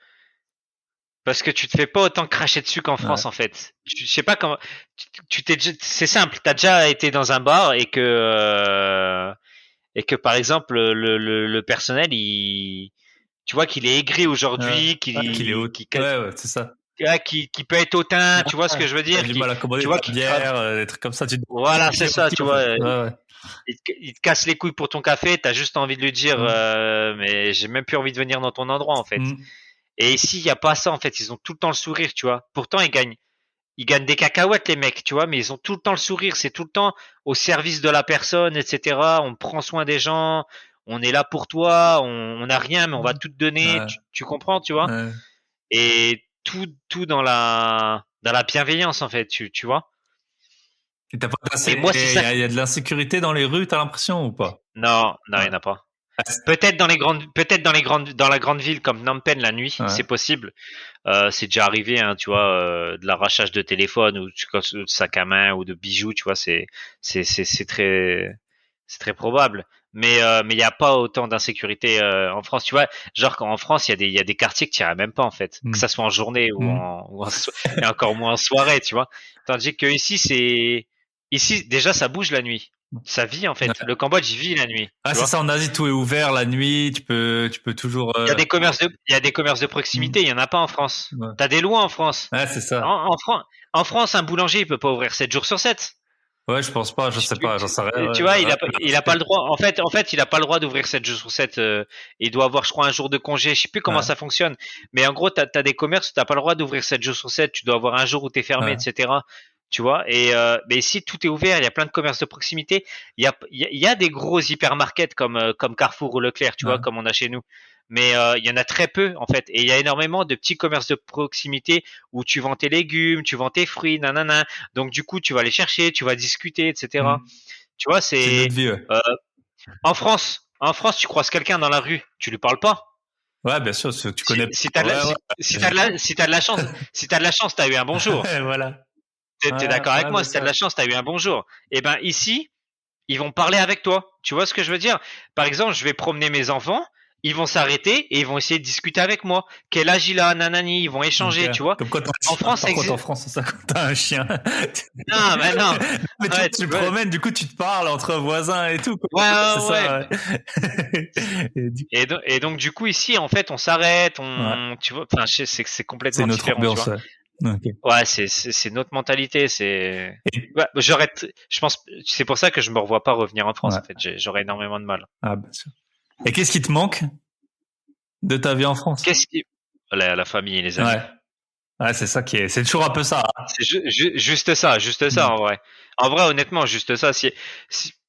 tu te fais pas autant cracher dessus qu'en Ouais. France en fait. Je sais pas comment. C'est simple. T'as déjà été dans un bar et que par exemple le personnel tu vois qu'il est aigri Ouais. aujourd'hui, Ouais, qu'il est haut. Ouais, c'est ça. qui peut être hautain. Tu vois ce Ouais. que je veux T'as dire? du mal à Tu commander vois ta qui crame. bière, des trucs comme ça. Tu te Voilà, c'est dis ça. aussi, Tu en fait. vois, Ouais, ouais. il te casse les couilles pour ton café. T'as juste envie de lui dire, Mm. mais j'ai même plus envie de venir dans ton endroit en fait. Mm. Et ici, il y a pas ça en fait. Ils ont tout le temps le sourire, tu vois. Pourtant, ils gagnent des cacahuètes les mecs, tu vois, mais ils ont tout le temps le sourire. C'est tout le temps au service de la personne, etc. On prend soin des gens. On est là pour toi. On n'a rien, mais on va tout te donner. Ouais. Tu comprends, tu vois. Ouais. Et tout dans la bienveillance en fait, tu vois. Et t'as pas Et moi, c'est ça. il y a de l'insécurité dans les rues, t'as l'impression ou pas? Non, non, il Ouais. n'y en a pas. Ah, Dans la grande ville comme Phnom Penh la nuit, ouais. c'est possible. C'est déjà arrivé, hein, tu vois, de l'arrachage de téléphone ou de sac à main ou de bijoux, tu vois, c'est très probable. Mais il n'y a pas autant d'insécurité en France, tu vois. Genre qu'en France, il y a des quartiers que tu irais même pas en fait, que Mm. ça soit en journée Mm. et encore moins en soirée, tu vois. Tandis que ici déjà ça bouge la nuit, ça vit en fait. Ouais. Le Cambodge il vit la nuit, Ah, tu c'est vois. ça, en Asie, tout est ouvert la nuit, tu peux toujours, Il y a des commerces de mm. proximité, il y en a pas en France. Ouais. T'as des lois en France. Ouais, c'est En, ça. en France, un boulanger, il peut pas ouvrir 7 jours sur 7. Ouais, je pense pas, je sais pas, j'en sais rien. Tu Ouais, vois, ouais, il a pas le droit. En fait, il a pas le droit d'ouvrir 7 jours sur 7. Il doit avoir, je crois, un jour de congé. Je sais plus comment ouais, ça fonctionne. Mais en gros, t'as des commerces où t'as pas le droit d'ouvrir 7 jours sur 7. Tu dois avoir un jour où t'es fermé, ouais. etc. Tu vois. Mais ici, tout est ouvert. Il y a plein de commerces de proximité. Il y a des gros hypermarkets comme Carrefour ou Leclerc, tu vois, Ouais. comme on a chez nous. Mais il y en a très peu, en fait. Et il y a énormément de petits commerces de proximité où tu vends tes légumes, tu vends tes fruits, nanana. Donc, du coup, tu vas les chercher, tu vas discuter, etc. Mm. Tu vois, C'est une autre c'est vie, ouais. euh, en France, tu croises quelqu'un dans la rue, tu lui parles pas. Ouais, bien sûr, tu connais Si pas. t'as de la, Ouais, si t'as de la chance, si t'as de la chance, t'as eu un bonjour. ouais. Voilà. T'es Ouais, d'accord avec ouais, moi? bien Si t'as de sûr. la chance, t'as eu un bonjour. Et ben ici, ils vont parler avec toi. Tu vois ce que je veux dire? Par exemple, je vais promener mes enfants, ils vont s'arrêter et ils vont essayer de discuter avec moi. Quel âge il a, nanani, ils vont Ok. échanger, tu vois. Comme quand t'as un En chien. France, ça Par contre, en existe. France, c'est ça, quand t'as un chien. Non, mais non. Mais tu vois, Ouais, tu tu le vois. promènes, du coup, tu te parles entre voisins et tout, quoi. Ouais, C'est ouais, ça, ouais. ouais. Et Et donc du coup ici en fait on s'arrête, ouais. tu vois, enfin c'est C'est complètement notre différent, tu ambiance, vois. ouais. Ok. Ouais, c'est notre mentalité, c'est Et- ouais, je pense c'est pour ça que je me revois pas revenir en France ouais. en fait, j'aurais énormément de mal. Ah, bien sûr. Et qu'est-ce qui te manque de ta vie en France? Qu'est-ce qui la famille et les amis. Ouais. Ouais, c'est ça qui est, c'est toujours un peu ça, hein. C'est juste ça Mm. en vrai. En vrai honnêtement juste ça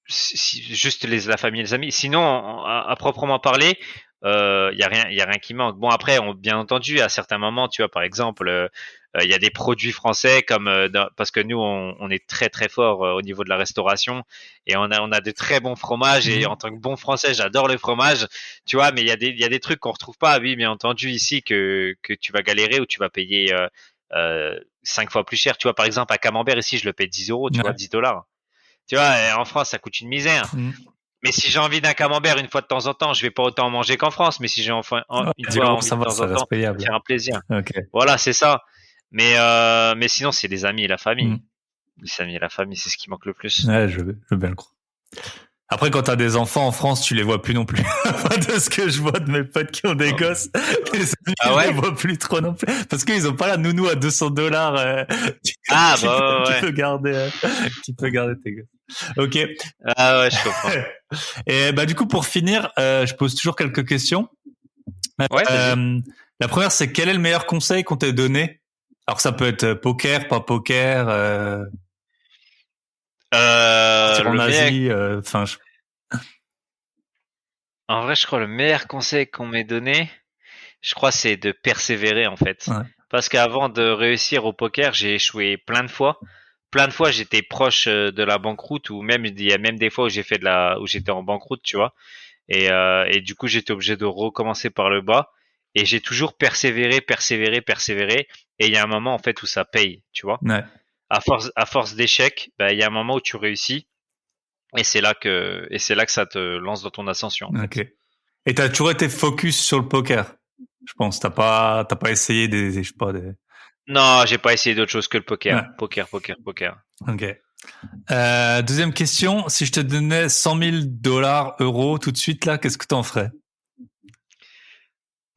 juste la famille et les amis. Sinon à proprement parler, il y a rien qui manque. Bon après bien entendu à certains moments, tu vois par exemple il y a des produits français comme parce que nous on est très très fort au niveau de la restauration et on a de très bons fromages et en Mhm. tant que bon français j'adore le fromage, tu vois, mais il y a des trucs qu'on retrouve pas, oui bien entendu ici que tu vas galérer ou tu vas payer 5 fois plus cher, tu vois. Par exemple à Camembert ici je le paye 10 euros, tu vois, Ouais. 10 dollars, tu vois, et en France ça coûte une misère. Mm. Mais si j'ai envie d'un camembert une fois de temps en temps, je vais pas autant en manger qu'en France. Mais si j'ai enfin Ouais, une 10 fois euros, envie ça de va, temps ça en temps, reste payable. c'est un plaisir. Ok. Voilà, c'est ça. Mais sinon, c'est les amis et la Hmm. famille. Les amis et la famille, c'est ce qui manque le plus. Ouais, je veux bien le croire. Après, quand t'as des enfants en France, tu les vois plus non plus. De ce que je vois de mes potes qui ont des gosses, les amis, Ah je les ouais? vois plus trop non plus. Parce qu'ils ont pas la nounou à $200 Ah bah ouais, qui ouais. peut garder, qui peut garder tes gosses. Ok. Ah ouais, je comprends. Et bah du coup, pour finir, je pose toujours quelques questions. Ouais, vas-y. Euh, la première, c'est quel est le meilleur conseil qu'on t'ait donné? Alors ça peut être poker, pas poker, partir en Le meilleur, Asie, enfin, en vrai, je crois le meilleur conseil qu'on m'ait donné, je crois, c'est de persévérer en fait. ouais, Parce qu'avant de réussir au poker, j'ai échoué plein de fois. Plein de fois, j'étais proche de la banqueroute ou même il y a même des fois où où j'étais en banqueroute, tu vois. Et du coup, j'étais obligé de recommencer par le bas. Et j'ai toujours persévéré, persévéré, persévéré. Et il y a un moment en fait où ça paye, tu vois. ouais, À force d'échecs, bah, il y a un moment où tu réussis. Et c'est là que ça te lance dans ton ascension en ok. fait. Et t'as toujours été focus sur le poker, je pense. T'as pas essayé je sais pas, Non, j'ai pas essayé d'autre chose que le ouais, poker. Poker, poker, poker. ok. Deuxième question, si je te donnais $100 000, euros, tout de suite, là, qu'est-ce que t'en ferais?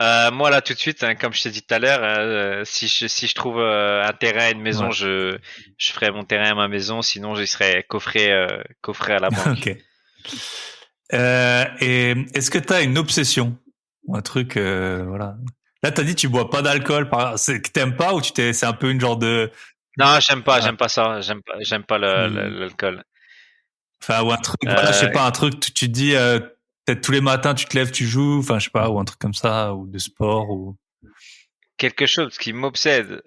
Moi là tout de suite, hein, comme je t'ai dit tout à l'heure, si je trouve un terrain, une maison, Ouais, je ferai mon terrain à ma maison. Sinon, j'y serais coffré à la banque. ok. Et est-ce que t'as une obsession? Ou un truc, voilà. Là, t'as dit tu bois pas d'alcool, c'est que t'aimes pas ou c'est un peu une genre de, Non, ouais, j'aime pas ça, j'aime pas tu- l'alcool. enfin, ou un truc, voilà, je sais Euh, pas, un truc, tu te dis, peut-être tous les matins, tu te lèves, tu joues, enfin, je sais pas, ou un truc comme ça, ou de sport, ou. Quelque chose qui m'obsède.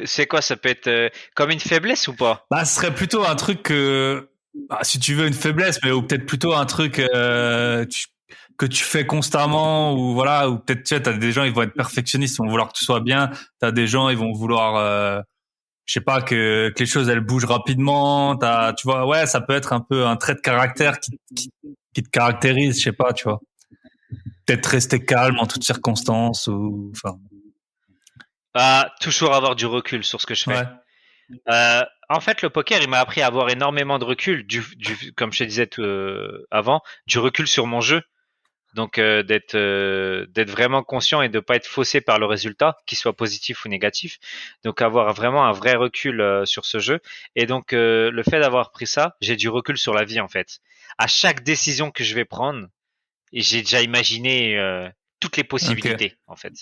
C'est quoi? Ça peut être comme une faiblesse ou pas? Bah, ce serait plutôt un truc que, bah, si tu veux une faiblesse, mais ou peut-être plutôt un truc que tu fais constamment, ou voilà, ou peut-être tu sais, t'as des gens ils vont être perfectionnistes, ils vont vouloir que tout soit bien. T'as des gens ils vont vouloir, je sais pas, que les choses elles bougent rapidement. Tu vois, ouais, ça peut être un peu un trait de caractère qui te caractérise, je sais pas, tu vois. Peut-être rester calme en toutes circonstances, ou enfin, Ah, toujours avoir du recul sur ce que je fais. ouais, En fait, le poker, il m'a appris à avoir énormément de recul, comme je te disais avant, du recul sur mon jeu. Donc d'être vraiment conscient et de pas être faussé par le résultat, qu'il soit positif ou négatif. Donc avoir vraiment un vrai recul sur ce jeu. Et donc le fait d'avoir pris ça, j'ai du recul sur la vie en fait. À chaque décision que je vais prendre, j'ai déjà imaginé toutes les ok, possibilités en fait.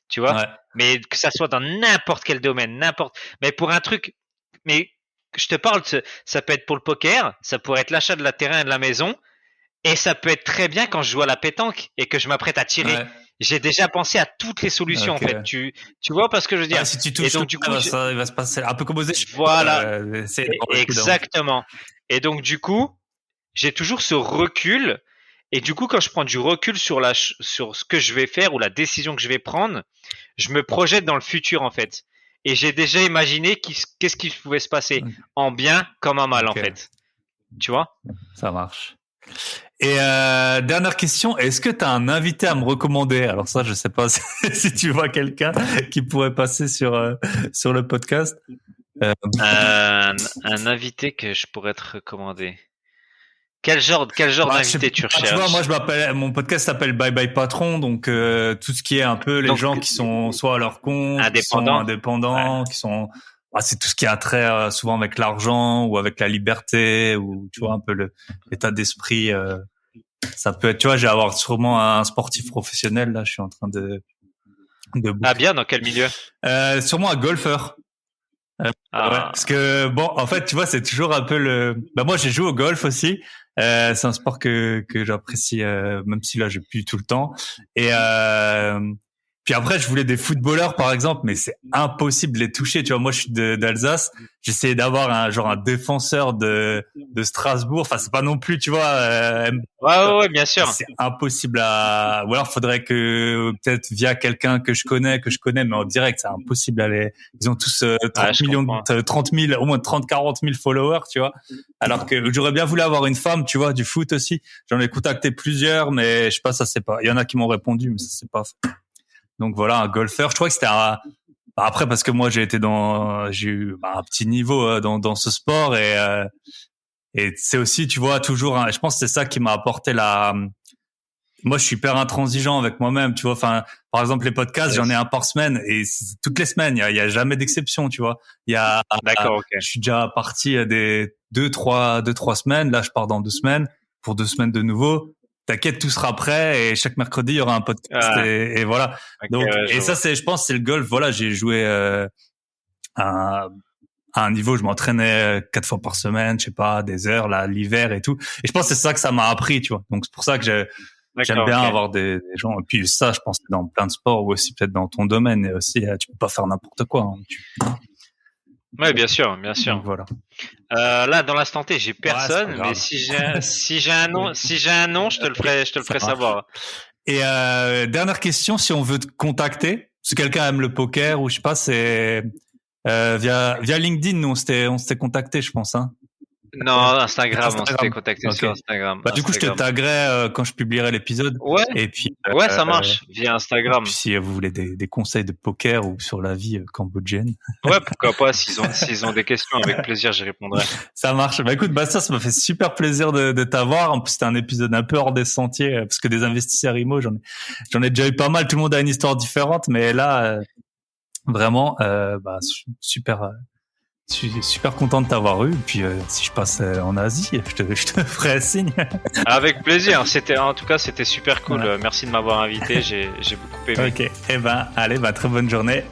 Tu vois? ouais, Mais que ça soit dans n'importe quel domaine, n'importe. Mais pour un truc, mais je te parle, ça peut être pour le poker, ça pourrait être l'achat de la terrain et de la maison, et ça peut être très bien quand je joue à la pétanque et que je m'apprête à tirer. ouais, J'ai déjà pensé à toutes les solutions en fait. ok. Tu vois pas ce que je veux Ouais, dire? si tu Et touches donc tout, du coup, il va se passer un peu comme aux échecs, voilà, essayer d'avoir le coup d'avance. exactement. Et donc du coup, j'ai toujours ce recul. Et du coup, quand je prends du recul sur ce que je vais faire ou la décision que je vais prendre, je me projette dans le futur en fait. Et j'ai déjà imaginé qu'est-ce qui pouvait se passer en bien comme en mal en Ok, fait. Tu vois? ça marche. Et dernière question, est-ce que tu as un invité à me recommander? Alors ça, je sais pas si tu vois quelqu'un qui pourrait passer sur le podcast. Euh, Un invité que je pourrais te recommander. Quel genre bah, je sais d'invité tu pas, tu vois, moi recherches? mon podcast s'appelle Bye Bye Patron, donc tout ce qui est un peu les Donc, gens qui sont soit à leur compte, qui sont indépendant? Ouais. indépendants, qui sont, bah, c'est tout ce qui a trait souvent avec l'argent ou avec la liberté ou tu vois un peu l'état d'esprit. Ça peut être, tu vois, j'ai avoir sûrement un sportif professionnel là, je suis en train de Ah boucler. bien, dans quel milieu? Sûrement un golfeur. Ouais, parce Ah, que bon, en fait, tu vois, c'est toujours un peu le. Bah moi, j'ai joué au golf aussi. C'est un sport que j'apprécie, même si là, j'ai plus tout le temps. Et Puis après, je voulais des footballeurs, par exemple, mais c'est impossible de les toucher. Tu vois, moi, je suis d'Alsace. J'essayais d'avoir un défenseur de Strasbourg. Enfin, c'est pas non plus, tu vois. Ouais, bien sûr. C'est impossible à. Ou alors, faudrait que peut-être via quelqu'un que je connais, mais en direct, c'est impossible à les. Ils ont tous 30 000, au moins 40 000 followers, tu vois. Alors que j'aurais bien voulu avoir une femme, tu vois, du foot aussi. J'en ai contacté plusieurs, mais je sais pas, ça c'est pas. Il y en a qui m'ont répondu, mais ça c'est pas. Donc voilà, un golfeur. Je crois que c'était après parce que moi j'ai eu un petit niveau dans ce sport et c'est aussi, tu vois, toujours. Je pense que c'est ça qui m'a apporté Moi, je suis hyper intransigeant avec moi-même, tu vois. Enfin, par exemple, les podcasts, j'en ai un par semaine et toutes les semaines, il y a jamais d'exception, tu vois. D'accord, ok. Je suis déjà parti des deux, trois semaines. Là, je pars dans 2 semaines pour 2 semaines de nouveau. T'inquiète, tout sera prêt et chaque mercredi il y aura un podcast et voilà. Okay, donc et ça c'est, je pense, c'est le golf. Voilà, j'ai joué à un niveau, je m'entraînais 4 fois par semaine, je sais pas, des heures là, l'hiver et tout. Et je pense que c'est ça que ça m'a appris, tu vois. Donc c'est pour ça que j'aime bien avoir des gens. Et puis ça, je pense que dans plein de sports ou aussi peut-être dans ton domaine et aussi, tu peux pas faire n'importe quoi. Hein. Ouais, bien sûr. Donc, voilà. Là, dans l'instant T, j'ai personne, mais si j'ai un nom, je te le ferai savoir. Et dernière question, si on veut te contacter, si quelqu'un aime le poker ou je sais pas, c'est via LinkedIn, nous on s'était contacté, je pense, hein. Non, Instagram. On s'était contacté sur Instagram. Du coup, je te taguerai quand je publierai l'épisode. Ouais. Et puis, ouais, ça marche via Instagram. Et puis, si vous voulez des conseils de poker ou sur la vie cambodgienne. Ouais, pourquoi pas. S'ils ont des questions, avec plaisir, j'y répondrai. Ça marche. Bah écoute, Bastien, ça m'a fait super plaisir de t'avoir. En plus, c'était un épisode un peu hors des sentiers parce que des investisseurs IMO, j'en ai déjà eu pas mal. Tout le monde a une histoire différente, mais là, vraiment, super. Je suis super content de t'avoir eu. Et puis, si je passe en Asie, je te ferai signe. Avec plaisir. En tout cas, c'était super cool. Ouais. Merci de m'avoir invité. J'ai beaucoup aimé. Ok. Allez, très bonne journée.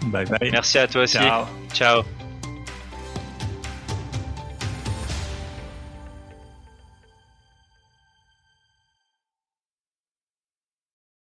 Bye bye. Merci à toi aussi. Ciao. Ciao.